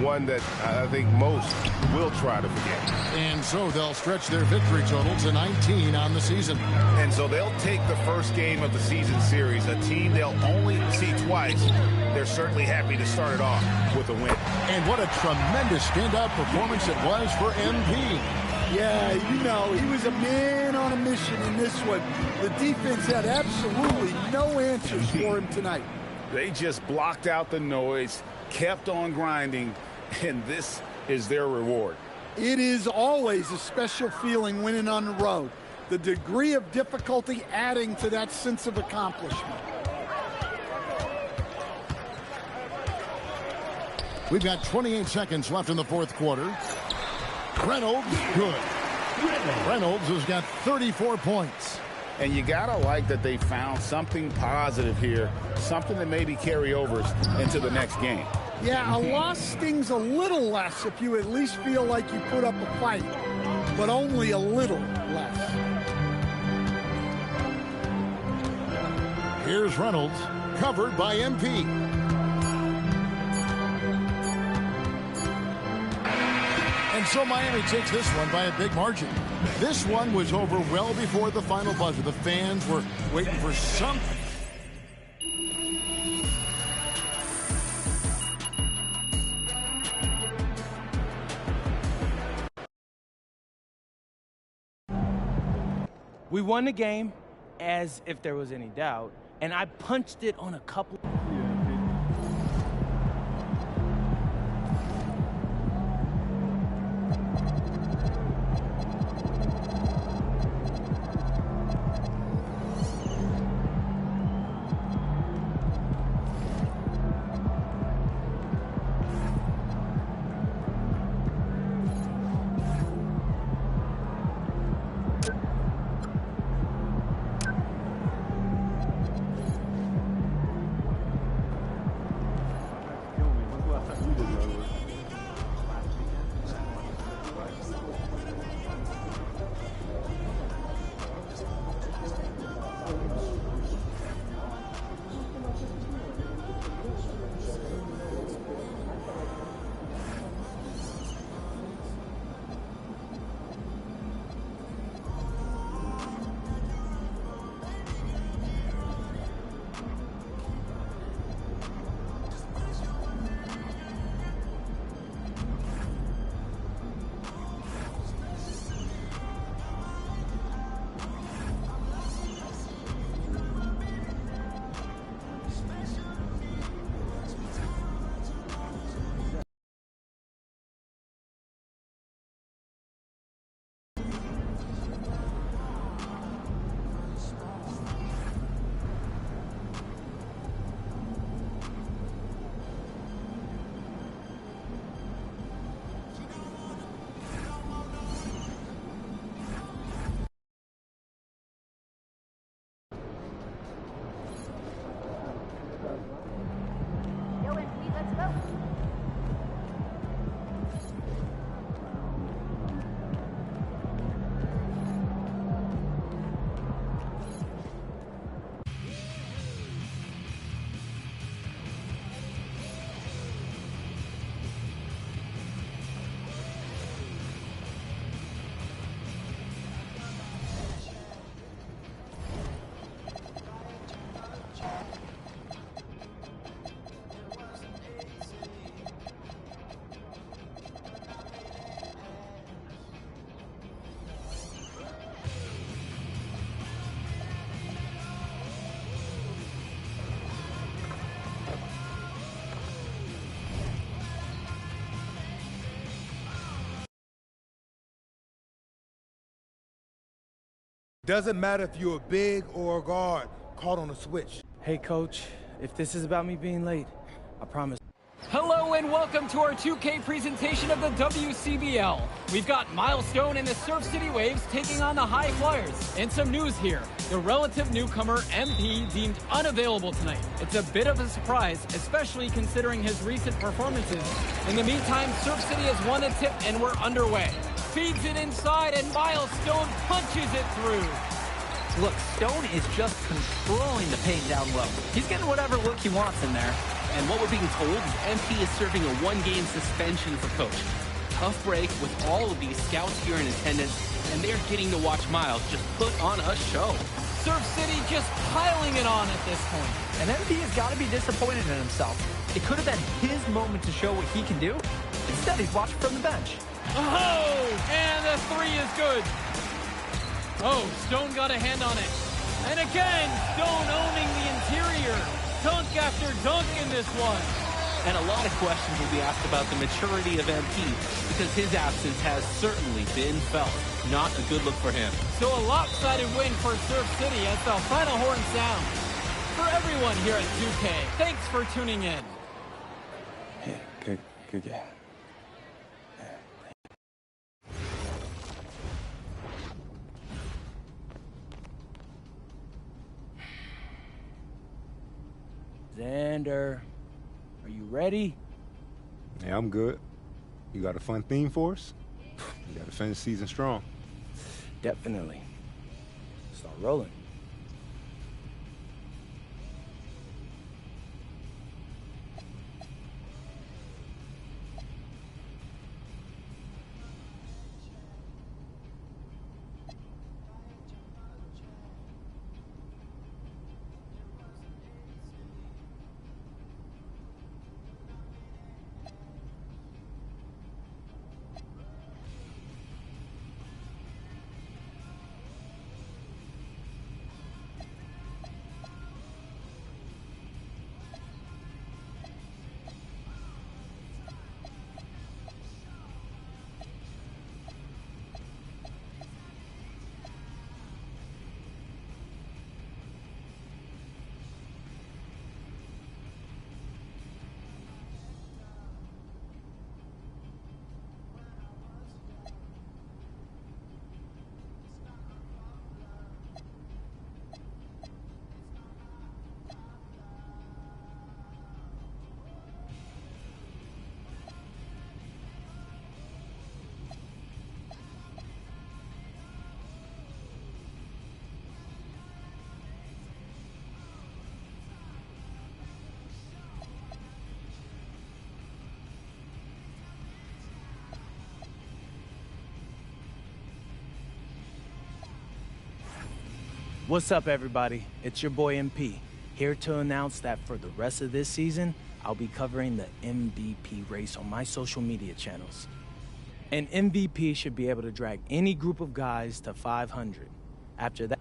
one that I think most will try to forget.
And so they'll stretch their victory total to 19 on the season.
And so they'll take the first game of the season series, a team they'll only see twice. They're certainly happy to start it off with a win.
And what a tremendous standout performance it was for MP.
Yeah, you know, he was a man on a mission in this one. The defense had absolutely no answers for him tonight.
They just blocked out the noise, kept on grinding, and this is their reward.
It is always a special feeling winning on the road. The degree of difficulty adding to that sense of accomplishment.
We've got 28 seconds left in the fourth quarter. Reynolds, good. Reynolds has got 34 points.
And you gotta like that they found something positive here, something that maybe carry overs into the next game.
Yeah, a loss stings a little less if you at least feel like you put up a fight, but only a little less.
Here's Reynolds, covered by MP. And so Miami takes this one by a big margin. This one was over well before the final buzzer. The fans were waiting for something.
We won the game, as if there was any doubt, and I punched it on a couple.
Doesn't matter if you're a big or a guard caught on a switch.
Hey, Coach, if this is about me being late, I promise.
Hello and welcome to our 2K presentation of the WCBL. We've got Milestone and the Surf City Waves taking on the High Flyers. And some news here. The relative newcomer, MP, deemed unavailable tonight. It's a bit of a surprise, especially considering his recent performances. In the meantime, Surf City has won a tip and we're underway. Feeds it inside and Milestone punches it through.
Look, Stone is just controlling the paint down low. He's getting whatever look he wants in there. And what we're being told is MP is serving a one-game suspension for Coach. Tough break with all of these scouts here in attendance, and they're getting to watch Miles just put on a show.
Surf City just piling it on at this point.
And MP has got to be disappointed in himself. It could have been his moment to show what he can do. Instead, he's watching from the bench.
Oh, and the three is good. Oh, Stone got a hand on it. And again, Stone owning the interior. Dunk after dunk in this one.
And a lot of questions will be asked about the maturity of MP because his absence has certainly been felt. Not a good look for him.
So a lopsided win for Surf City as the final horn sounds. For everyone here at 2K, thanks for tuning in.
Yeah, good game. Xander, are you ready?
Yeah, I'm good. You got a fun theme for us? You got to finish the season strong.
Definitely. Start rolling. What's up, everybody? It's your boy MP, here to announce that for the rest of this season, I'll be covering the MVP race on my social media channels. An MVP should be able to drag any group of guys to 500. After that,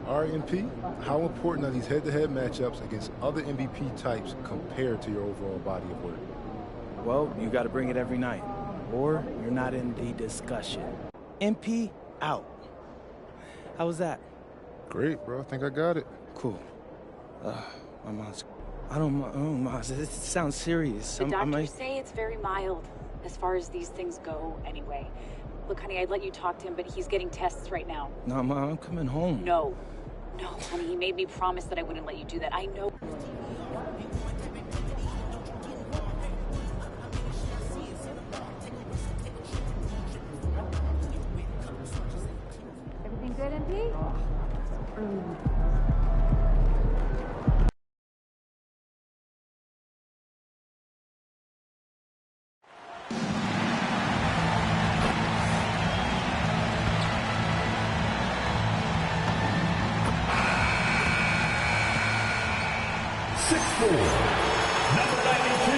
RMP, how important are these head-to-head matchups against other MVP types compared to your overall body of work?
well, you got to bring it every night, or you're not in the discussion. MP out. How was that?
Great, bro. I think I got it.
Cool. My mom's... I don't know. It sounds serious.
The doctors say it's very mild, as far as these things go anyway. Look, honey, I'd let you talk to him, but he's getting tests right now.
No, Mom, I'm coming home.
No, honey, he made me promise that I wouldn't let you do that. I know.
Everything good, MP?
Number 92,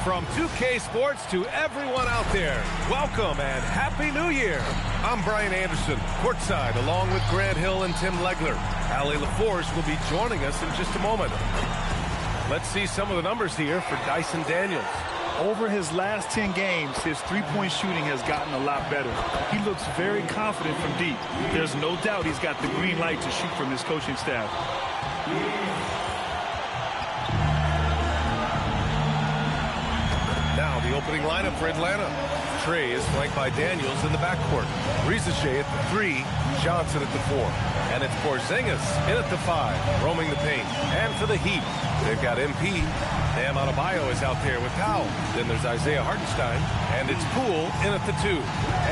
From 2K Sports to everyone out there, welcome and Happy New Year. I'm Brian Anderson, courtside, along with Grant Hill and Tim Legler. Allie LaForce will be joining us in just a moment. Let's see some of the numbers here for Dyson Daniels.
Over his last 10 games, his three-point shooting has gotten a lot better. He looks very confident from deep. There's no doubt he's got the green light to shoot from his coaching staff.
Now the opening lineup for Atlanta. Trey is flanked by Daniels in the backcourt. Rizachet at the 3, Johnson at the 4. And it's Porzingis in at the 5, roaming the paint. And for the Heat, they've got MP. Bam Adebayo is out there with Powell. Then there's Isaiah Hartenstein. And it's Poole in at the 2.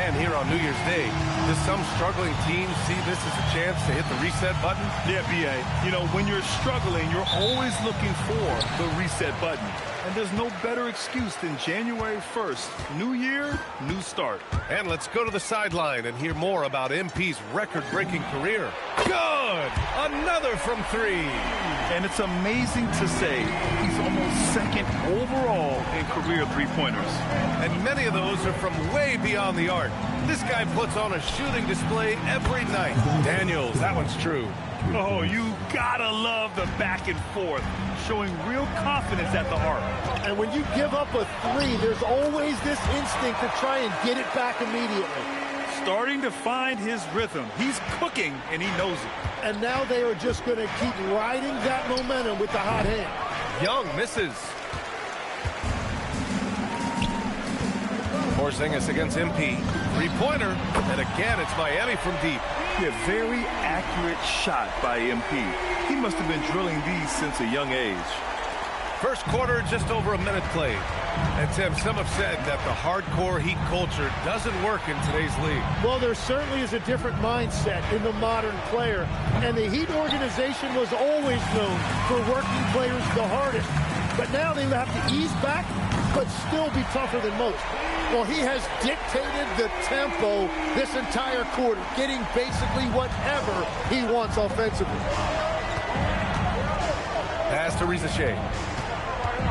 And here on New Year's Day, does some struggling team see this as a chance to hit the reset button?
Yeah, B.A. You know, when you're struggling, you're always looking for the reset button. And there's no better excuse than January 1st. New year, new start.
And let's go to the sideline and hear more about MP's record-breaking career. Good! Another from 3.
And it's amazing to say he's almost second overall in career three-pointers.
And many of those are from way beyond the arc. This guy puts on a shooting display every night. Daniels, that one's true.
Oh, you gotta love the back and forth, showing real confidence at the arc.
And when you give up a 3, there's always this instinct to try and get it back immediately.
Starting to find his rhythm. He's cooking, and he knows it.
And now they are just going to keep riding that momentum with the hot hand.
Young misses. Porzingis against MP. Three-pointer. And again, it's Miami from deep.
Yeah, very accurate shot by MP. He must have been drilling these since a young age.
First quarter, just over a minute played. And Tim, some have said that the hardcore Heat culture doesn't work in today's league.
Well, there certainly is a different mindset in the modern player. And the Heat organization was always known for working players the hardest. But now they have to ease back, but still be tougher than most. Well, he has dictated the tempo this entire quarter, getting basically whatever he wants offensively.
Pass to Rizachet.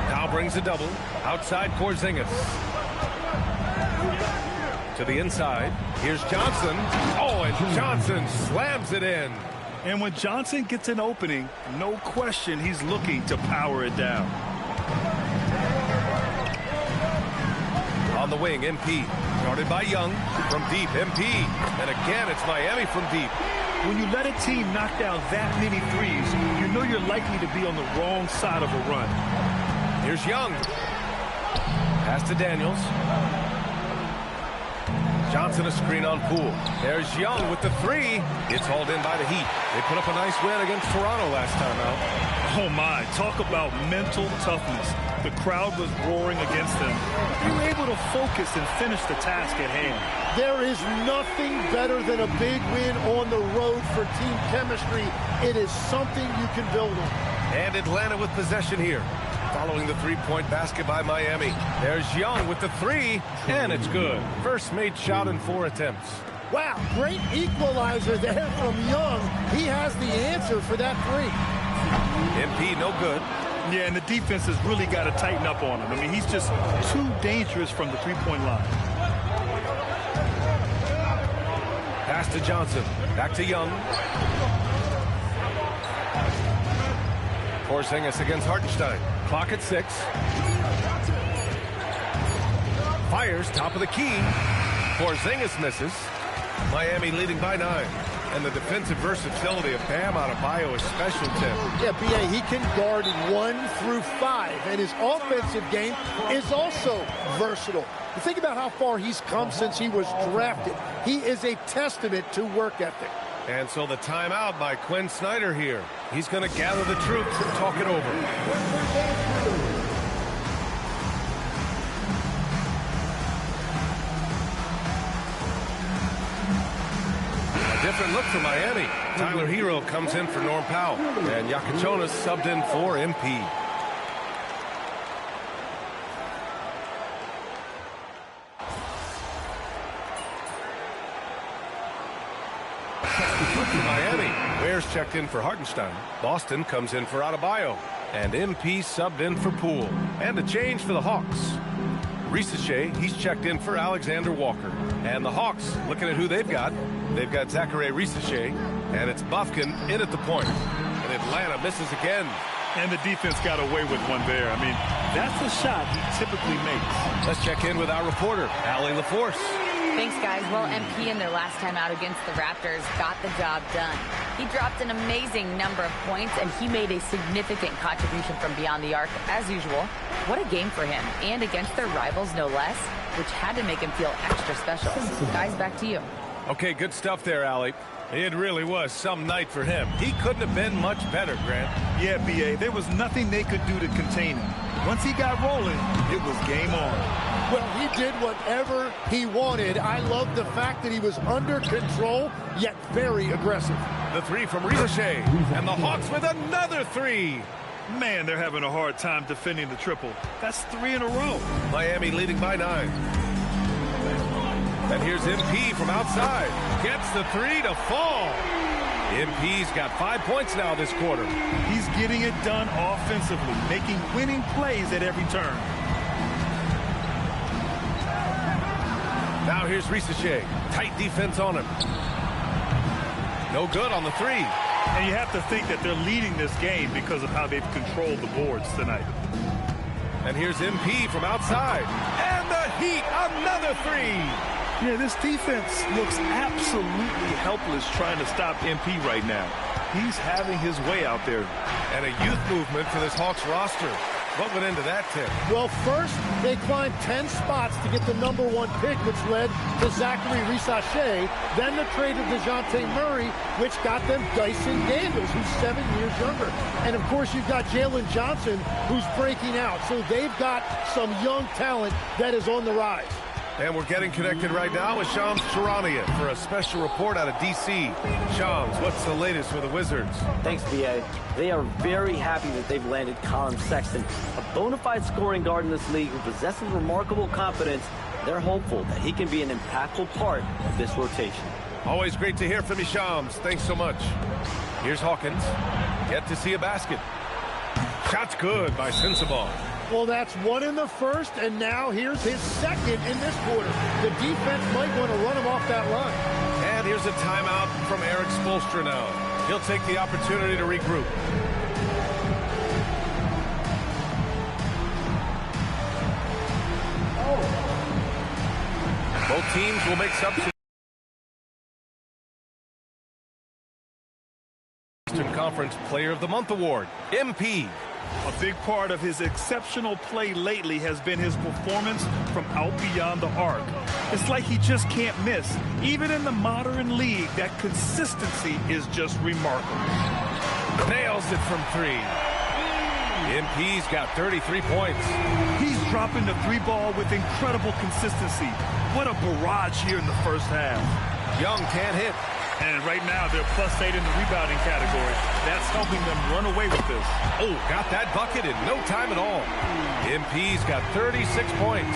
Now brings a double. Outside Porzingis. To the inside. Here's Johnson. Oh, and Johnson slams it in.
And when Johnson gets an opening, no question he's looking to power it down.
On the wing, MP. Guarded by Young. From deep, MP. And again, it's Miami from deep.
When you let a team knock down that many threes, you know you're likely to be on the wrong side of a run.
Here's Young. Pass to Daniels. Johnson a screen on Poole. There's Young with the three. It's hauled in by the Heat. They put up a nice win against Toronto last time out.
Oh my, talk about mental toughness. The crowd was roaring against them. They were able to focus and finish the task at hand.
There is nothing better than a big win on the road for team chemistry. It is something you can build on.
And Atlanta with possession here. Following the three-point basket by Miami. There's Young with the three, and it's good. First made shot in 4 attempts.
Wow, great equalizer there from Young. He has the answer for that three.
MP no good.
Yeah, and the defense has really got to tighten up on him. I mean, he's just too dangerous from the three-point line.
Pass to Johnson. Back to Young. Porzingis against Hartenstein. Clock at 6. Fires, top of the key. Porzingis misses. Miami leading by 9. And the defensive versatility of Bam Adebayo is special, Tim.
Yeah, B.A., he can guard 1 through 5. And his offensive game is also versatile. You think about how far he's come since he was drafted. He is a testament to work ethic.
And so the timeout by Quinn Snyder here. He's going to gather the troops and talk it over. A different look for Miami. Tyler Hero comes in for Norm Powell. And Yakachonis subbed in for MP. Miami. Ware's checked in for Hartenstein. Boston comes in for Adebayo. And MP subbed in for Poole. And a change for the Hawks. Risache, he's checked in for Alexander Walker. And the Hawks, looking at who they've got Zachary Risache, and it's Bufkin in at the point. And Atlanta misses again.
And the defense got away with one there. I mean, that's the shot he typically makes.
Let's check in with our reporter, Allie LaForce.
Thanks, guys. Well, MP in their last time out against the Raptors got the job done. He dropped an amazing number of points, and he made a significant contribution from beyond the arc, as usual. What a game for him, and against their rivals, no less, which had to make him feel extra special. Guys, back to you.
Okay, good stuff there, Allie. It really was some night for him. He couldn't have been much better, Grant.
Yeah, B.A., there was nothing they could do to contain him. Once he got rolling, it was game on.
Well, he did whatever he wanted. I love the fact that he was under control, yet very aggressive.
The three from Risache, and the Hawks with another three.
Man, they're having a hard time defending the triple. That's 3 in a row.
Miami leading by 9. And here's MP from outside. Gets the three to fall. MP's got 5 points now this quarter.
He's getting it done offensively, making winning plays at every turn.
Now here's Risache. Tight defense on him. No good on the three.
And you have to think that they're leading this game because of how they've controlled the boards tonight.
And here's MP from outside. And the Heat, another three.
Yeah, this defense looks absolutely helpless trying to stop MP right now. He's having his way out there.
And a youth movement for this Hawks roster. What went into that, Tim?
Well, first, they climbed 10 spots to get the #1 pick, which led to Zachary Risache. Then the trade of DeJounte Murray, which got them Dyson Daniels, who's 7 years younger. And, of course, you've got Jalen Johnson, who's breaking out. So they've got some young talent that is on the rise.
And we're getting connected right now with Shams Charania for a special report out of D.C. Shams, what's the latest with the Wizards?
Thanks, B.A. They are very happy that they've landed Colin Sexton, a bona fide scoring guard in this league who possesses remarkable confidence. They're hopeful that he can be an impactful part of this rotation.
Always great to hear from you, Shams. Thanks so much. Here's Hawkins. Yet to see a basket. Shot's good by Sensabaugh.
Well, that's 1 in the first, and now here's his second in this quarter. The defense might want to run him off that run.
And here's a timeout from Eric Spoelstra now. He'll take the opportunity to regroup. Both teams will make substitutions. Conference Player of the Month award. MP.
A big part of his exceptional play lately has been his performance from out beyond the arc. It's like he just can't miss. Even in the modern league, that consistency is just remarkable.
Nails it from 3. MP's got 33 points.
He's dropping the 3 ball with incredible consistency. What a barrage here in the first half.
Young can't hit.
And right now, they're +8 in the rebounding category. That's helping them run away with this.
Oh, got that bucket in no time at all. MP's got 36 points.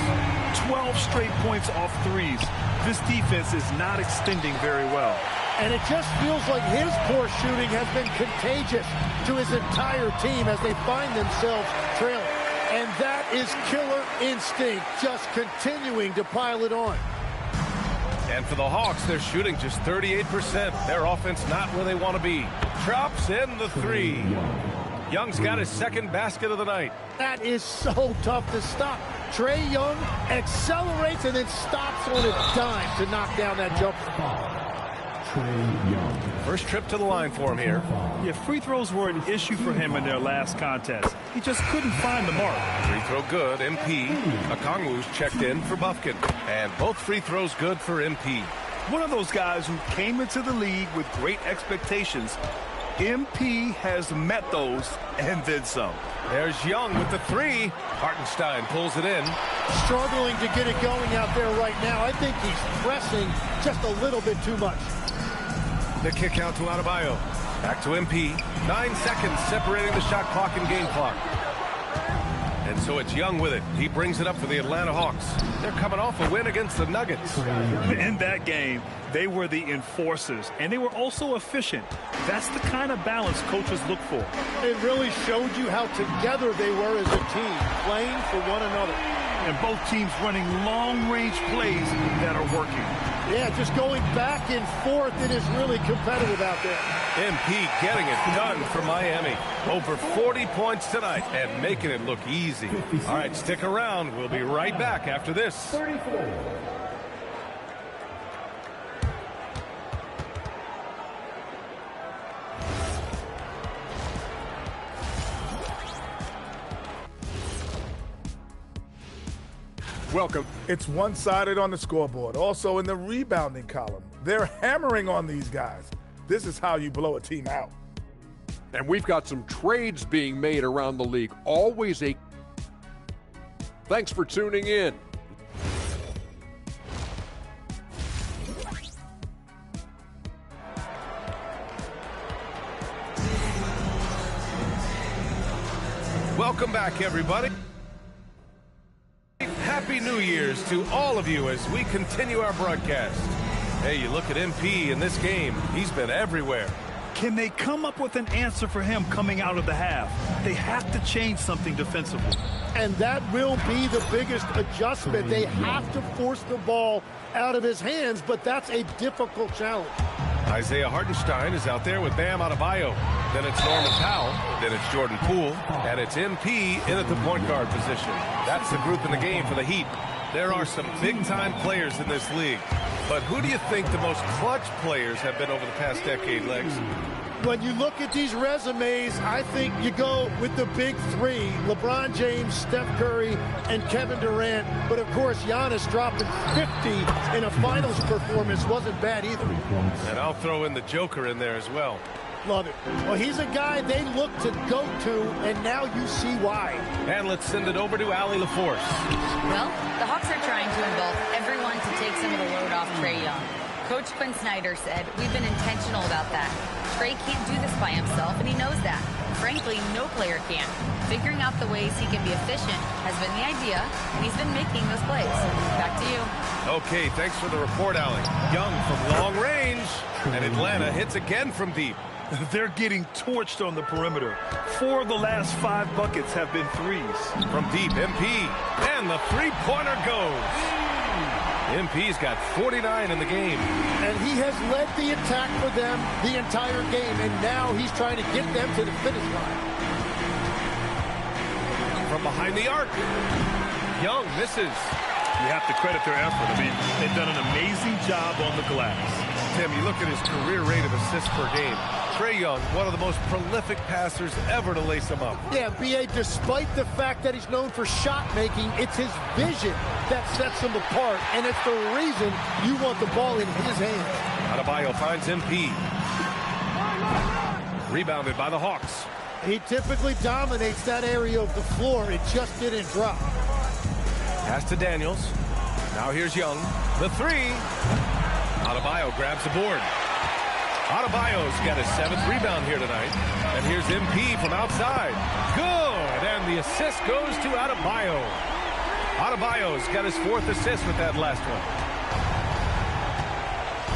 12 straight points off threes. This defense is not extending very well.
And it just feels like his poor shooting has been contagious to his entire team as they find themselves trailing. And that is killer instinct, just continuing to pile it on.
And for the Hawks, they're shooting just 38%. Their offense not where they want to be. Drops in the 3. Young's got his second basket of the night.
That is so tough to stop. Trae Young accelerates and then stops on a dime to knock down that jumper.
First trip to the line for him here.
Yeah, free throws were an issue for him in their last contest. He just couldn't find the mark.
Free throw good, MP. Okongwu's checked in for Bufkin. And both free throws good for MP.
One of those guys who came into the league with great expectations. MP has met those and then some.
There's Young with the 3. Hartenstein pulls it in.
Struggling to get it going out there right now. I think he's pressing just a little bit too much.
The kick out to Adebayo. Back to MP. 9 seconds separating the shot clock and game clock. And so it's Young with it. He brings it up for the Atlanta Hawks. They're coming off a win against the Nuggets.
In that game, they were the enforcers, and they were also efficient. That's the kind of balance coaches look for.
It really showed you how together they were as a team, playing for one another.
And both teams running long-range plays that are working.
Yeah, just going back and forth, it is really competitive out there.
MP getting it done for Miami. Over 40 points tonight and making it look easy. All right, stick around. We'll be right back after this.
34.
Welcome.
It's one-sided on the scoreboard. Also in the rebounding column. They're hammering on these guys. This is how you blow a team out.
And we've got some trades being made around the league. Always a... Thanks for tuning in.
Welcome back, everybody. Happy New Year's to all of you as we continue our broadcast. Hey, you look at MP in this game. He's been everywhere.
Can they come up with an answer for him coming out of the half? They have to change something defensively.
And that will be the biggest adjustment. They have to force the ball out of his hands, but that's a difficult challenge.
Isaiah Hartenstein is out there with Bam Adebayo. Then it's Norman Powell. Then it's Jordan Poole. And it's MP in at the point guard position. That's the group in the game for the Heat. There are some big-time players in this league. But who do you think the most clutch players have been over the past decade, Legs?
When you look at these resumes, I think you go with the big 3, LeBron James, Steph Curry, and Kevin Durant. But, of course, Giannis dropping 50 in a finals performance wasn't bad either.
And I'll throw in the Joker in there as well.
Love it. Well, he's a guy they look to go to, and now you see why.
And let's send it over to Allie LaForce.
Well, the Hawks are trying to involve everyone to take some of the load off Trae Young. Coach Quinn Snyder said, we've been intentional about that. Trae can't do this by himself, and he knows that. Frankly, no player can. Figuring out the ways he can be efficient has been the idea, and he's been making those plays. Back to you.
Okay, thanks for the report, Allie. Young from long range, and Atlanta hits again from deep.
They're getting torched on the perimeter. 4 of the last 5 buckets have been threes.
From deep, MP, and the three-pointer goes. MP's got 49 in the game.
And he has led the attack for them the entire game, and now he's trying to get them to the finish line.
From behind the arc, Young misses.
You have to credit their effort. I mean, they've done an amazing job on the glass.
Tim, you look at his career rate of assists per game. Trae Young, one of the most prolific passers ever to lace him up.
Yeah, B.A., despite the fact that he's known for shot making, it's his vision that sets him apart, and it's the reason you want the ball in his hands.
Adebayo finds MP. Rebounded by the Hawks.
He typically dominates that area of the floor. It just didn't drop.
Pass to Daniels. Now here's Young. The three. Adebayo grabs the board. Adebayo's got his 7th rebound here tonight. And here's MP from outside. Good. And the assist goes to Adebayo. Adebayo's got his 4th assist with that last one.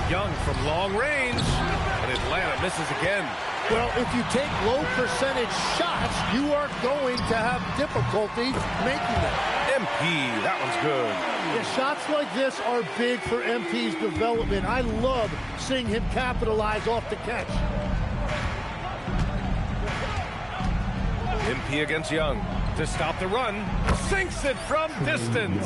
Young from long range. And Atlanta misses again.
Well, if you take low percentage shots, you are going to have difficulty making them.
MP, that one's good.
Yeah, shots like this are big for MP's development. I love seeing him capitalize off the catch.
MP against Young to stop the run. Sinks it from distance.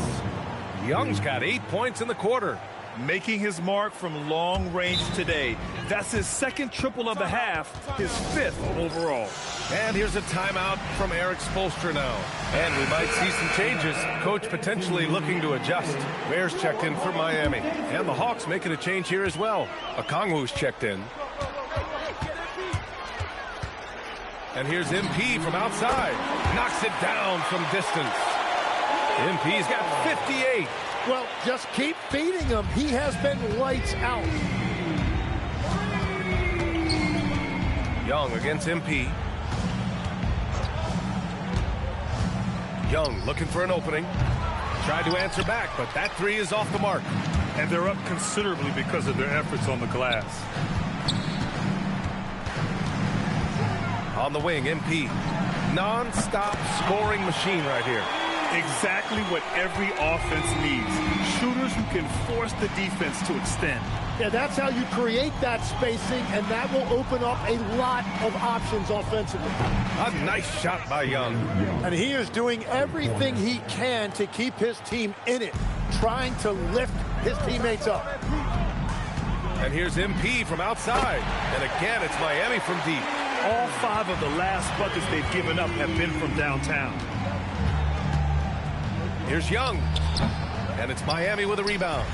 Young's got 8 points in the quarter.
Making his mark from long range today. That's his 2nd triple of the half, his 5th overall.
And here's a timeout from Eric Spoelstra now. And we might see some changes. Coach potentially looking to adjust. Bears checked in for Miami. And the Hawks making a change here as well. Okongwu's checked in. And here's MP from outside. Knocks it down from distance. MP's got 58.
Well, just keep feeding him. He has been lights out.
Young against MP. Young looking for an opening. Tried to answer back, but that three is off the mark.
And they're up considerably because of their efforts on the glass.
On the wing, MP. Non-stop scoring machine right here.
Exactly what every offense needs. Shooters who can force the defense to extend.
Yeah, that's how you create that spacing, and that will open up a lot of options offensively.
A nice shot by Young.
And he is doing everything he can to keep his team in it, trying to lift his teammates up.
And here's MP from outside. And again, it's Miami from deep.
All 5 of the last buckets they've given up have been from downtown.
Here's Young. And it's Miami with a rebound.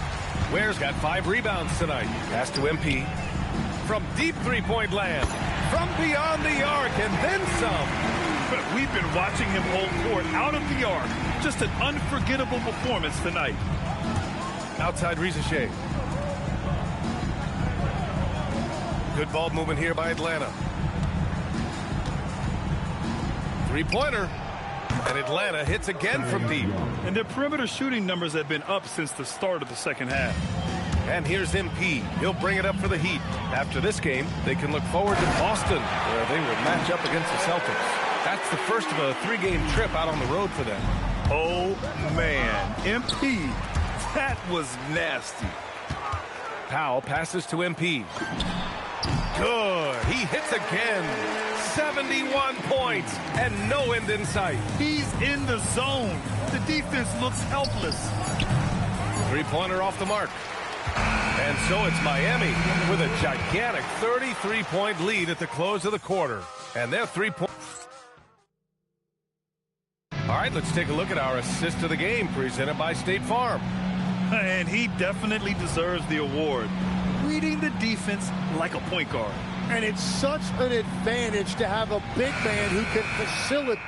Ware's got 5 rebounds tonight. Pass to MP. From deep three-point land. From beyond the arc and then some.
But we've been watching him hold court out of the arc. Just an unforgettable performance tonight.
Outside Rizachet. Good ball movement here by Atlanta. Three-pointer. And Atlanta hits again from deep.
And their perimeter shooting numbers have been up since the start of the second half.
And here's MP. He'll bring it up for the Heat. After this game, they can look forward to Boston, where they will match up against the Celtics. That's the first of a 3-game trip out on the road for them.
Oh, man. MP, that was nasty.
Powell passes to MP. Good. He hits again. 71 points and no end in sight.
He's in the zone. The defense looks helpless.
Three-pointer off the mark. And so it's Miami with a gigantic 33-point lead at the close of the quarter. And their 3-point. All right, let's take a look at our assist of the game presented by State Farm.
And he definitely deserves the award. Reading the defense like a point guard.
And it's such an advantage to have a big man who can facilitate.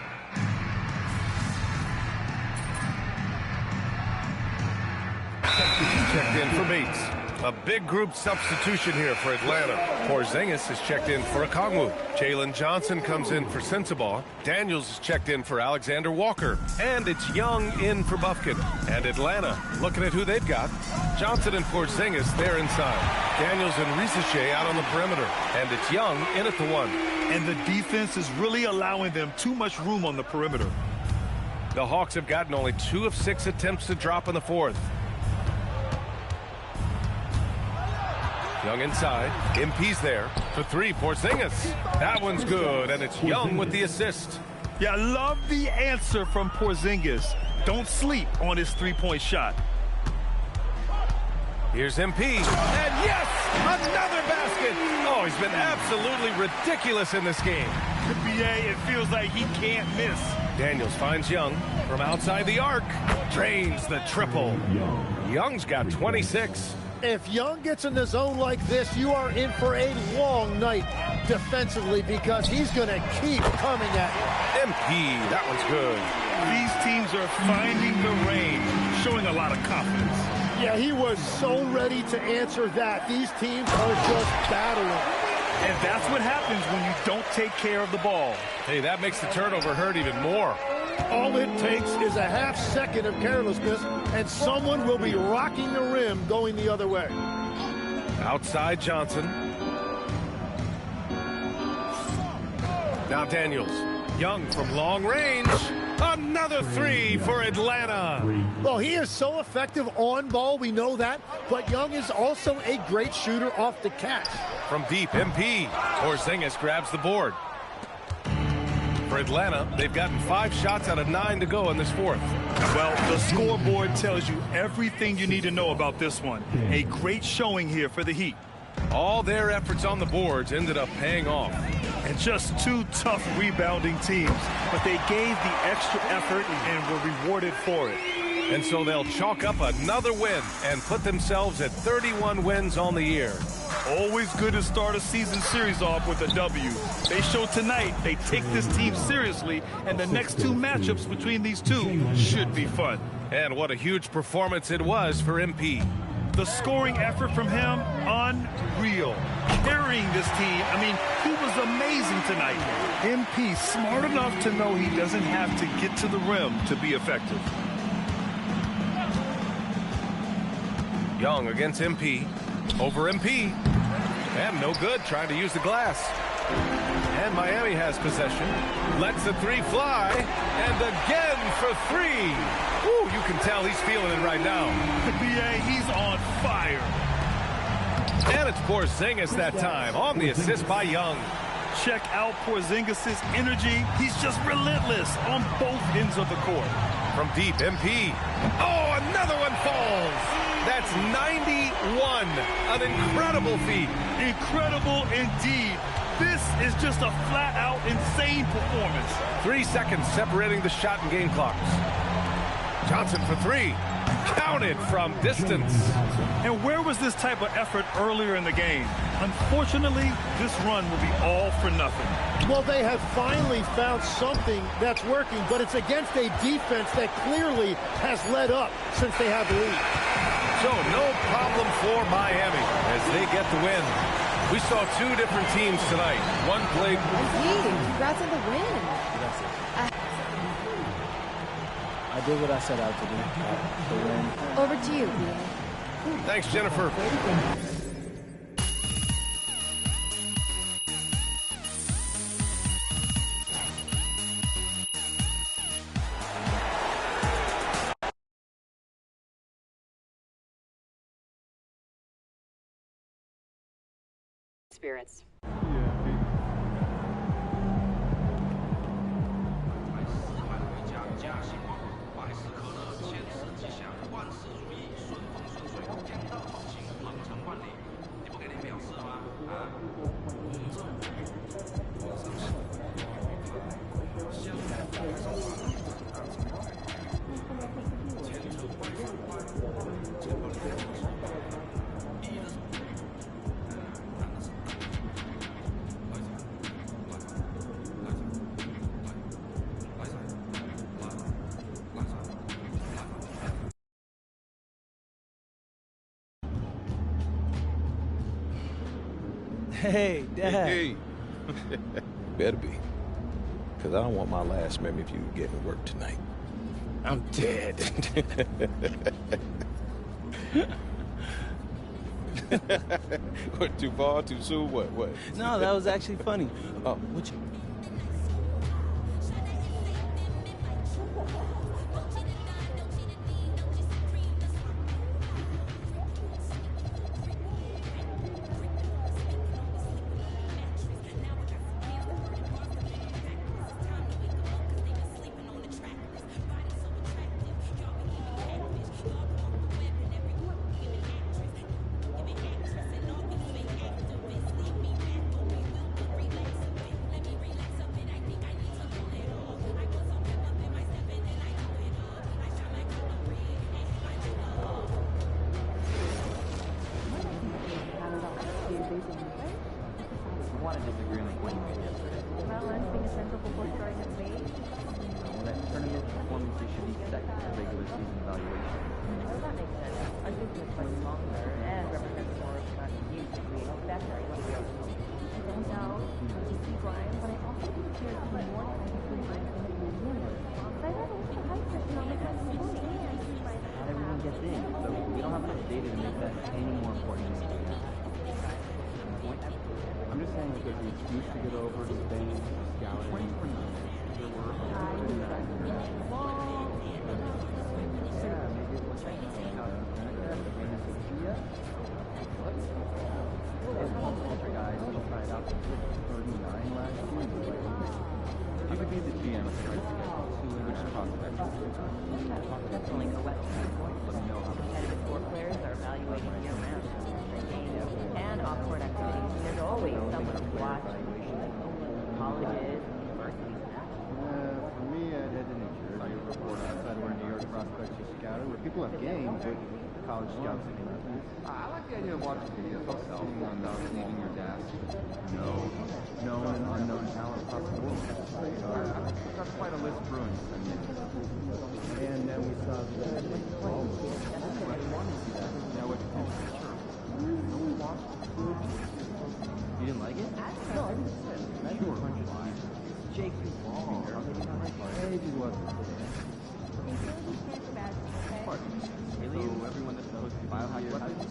Checked in for Bates. A big group substitution here for Atlanta. Porzingis is checked in for Okongwu. Jalen Johnson comes in for Sensabaugh. Daniels is checked in for Alexander Walker. And it's Young in for Bufkin. And Atlanta, looking at who they've got. Johnson and Porzingis, they're inside. Daniels and Rizachet out on the perimeter. And it's Young in at the 1.
And the defense is really allowing them too much room on the perimeter.
The Hawks have gotten only 2 of 6 attempts to drop in the 4th. Young inside. MP's there for 3. Porzingis. That one's good, and it's Young with the assist.
Yeah, I love the answer from Porzingis. Don't sleep on his 3-point shot.
Here's MP, and yes, another basket. Oh, he's been absolutely ridiculous in this game.
The BA, it feels like he can't miss.
Daniels finds Young from outside the arc, drains the triple. Young's got 26.
If Young gets in the zone like this, you are in for a long night defensively because he's going to keep coming at you.
MP, that one's good.
These teams are finding the range, showing a lot of confidence.
Yeah, he was so ready to answer that. These teams are just battling.
And that's what happens when you don't take care of the ball.
Hey, that makes the turnover hurt even more.
All it takes is a half second of carelessness, and someone will be rocking the rim going the other way.
Outside Johnson. Now Daniels. Young from long range. Another three for Atlanta.
Well, he is so effective on ball, we know that, but Young is also a great shooter off the catch.
From deep, MP. Porzingis grabs the board. For Atlanta, they've gotten 5 shots out of 9 to go in this fourth.
Well, the scoreboard tells you everything you need to know about this one. A great showing here for the Heat.
All their efforts on the boards ended up paying off.
And just 2 tough rebounding teams, but they gave the extra effort and were rewarded for it.
And so they'll chalk up another win and put themselves at 31 wins on the year.
Always good to start a season series off with a W. They show tonight they take this team seriously, and the next 2 matchups between these two should be fun.
And what a huge performance it was for MP.
The scoring effort from him, unreal. Carrying this team, I mean, he was amazing tonight. MP smart enough to know he doesn't have to get to the rim to be effective.
Young against MP. Over MP. And no good, trying to use the glass. And Miami has possession. Lets the 3 fly. And again for 3. Woo, you can tell he's feeling it right now.
The BA, he's on fire.
And it's Porzingis that time on the assist by Young.
Check out Porzingis' energy. He's just relentless on both ends of the court.
From deep, MP. Oh, another one falls. That's 91. An incredible feat.
Incredible indeed. This is just a flat-out insane performance.
3 seconds separating the shot and game clocks. Johnson for 3. Counted from distance.
And where was this type of effort earlier in the game? Unfortunately, this run will be all for nothing.
Well, they have finally found something that's working, but it's against a defense that clearly has led up since they had the lead.
So no problem for Miami as they get the win. We saw 2 different teams tonight. One played.
Congrats on the win.
I did what I set out to do. The win.
Over to you.
Thanks, Jennifer.
Spirits.
Hey, Dad.
Hey. Better be. Because I don't want my last memory of you getting work tonight. I'm dead. What, too far, too soon? What?
No, that was actually funny.
Oh.
What you...
season evaluation.
Well, that makes sense. Our season is much longer and represents more of what you think we expect our young players. I don't know, Brian, but I also think it's here to be more technically minded than the beginning. But I have also high pressure on the question point.
Not everyone gets in, so we don't have enough data to make that any more important than it is. I'm just saying because the excuse to get over to Spain, scouting, there were guys who tried out for 39 last year. You could be the GM if you tried to get which prospects.
Definitely correct.
Let me know how
Competitive tour players are evaluated year-round. And off-court activities. There's always someone to watch. Colleges, universities.
For me, I'd head to New Jersey, report outside where New York prospects are scouted, where people have games, but college scouts are not. I like the idea of watching videos myself on leaving your desk. Known and unknown talent across the world. I've got quite a list brewing. And then we saw the now what sure. No one watched. You didn't like it? No, I didn't. Sure. Jake Paul. Maybe wasn't. Really? So everyone that knows biohack weapons?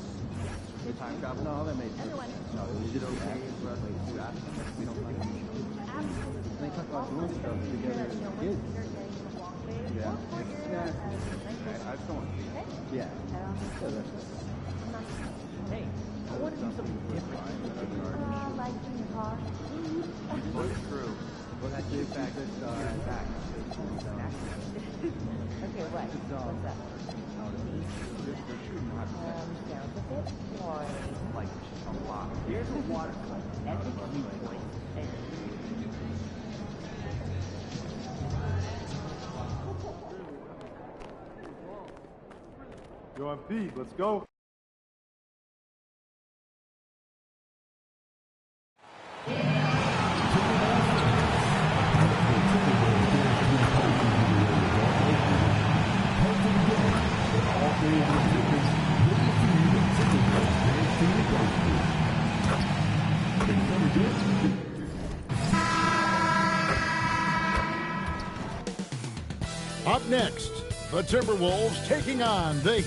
The time travel? No, that made sense. No, is it okay for us to ask them if we don't like it? They talk about doing stuff together as kids. Yeah. I just don't want to see it. Yeah. Hey, I want to do something different. What's true? Well, that's it back. Back.
Okay, what? What's that? Sounds a bit boring.
Like a lot.
Here's a watercolor. That's a viewpoint.
Yo, MP, let's go.
Up next, the Timberwolves taking on the Heat.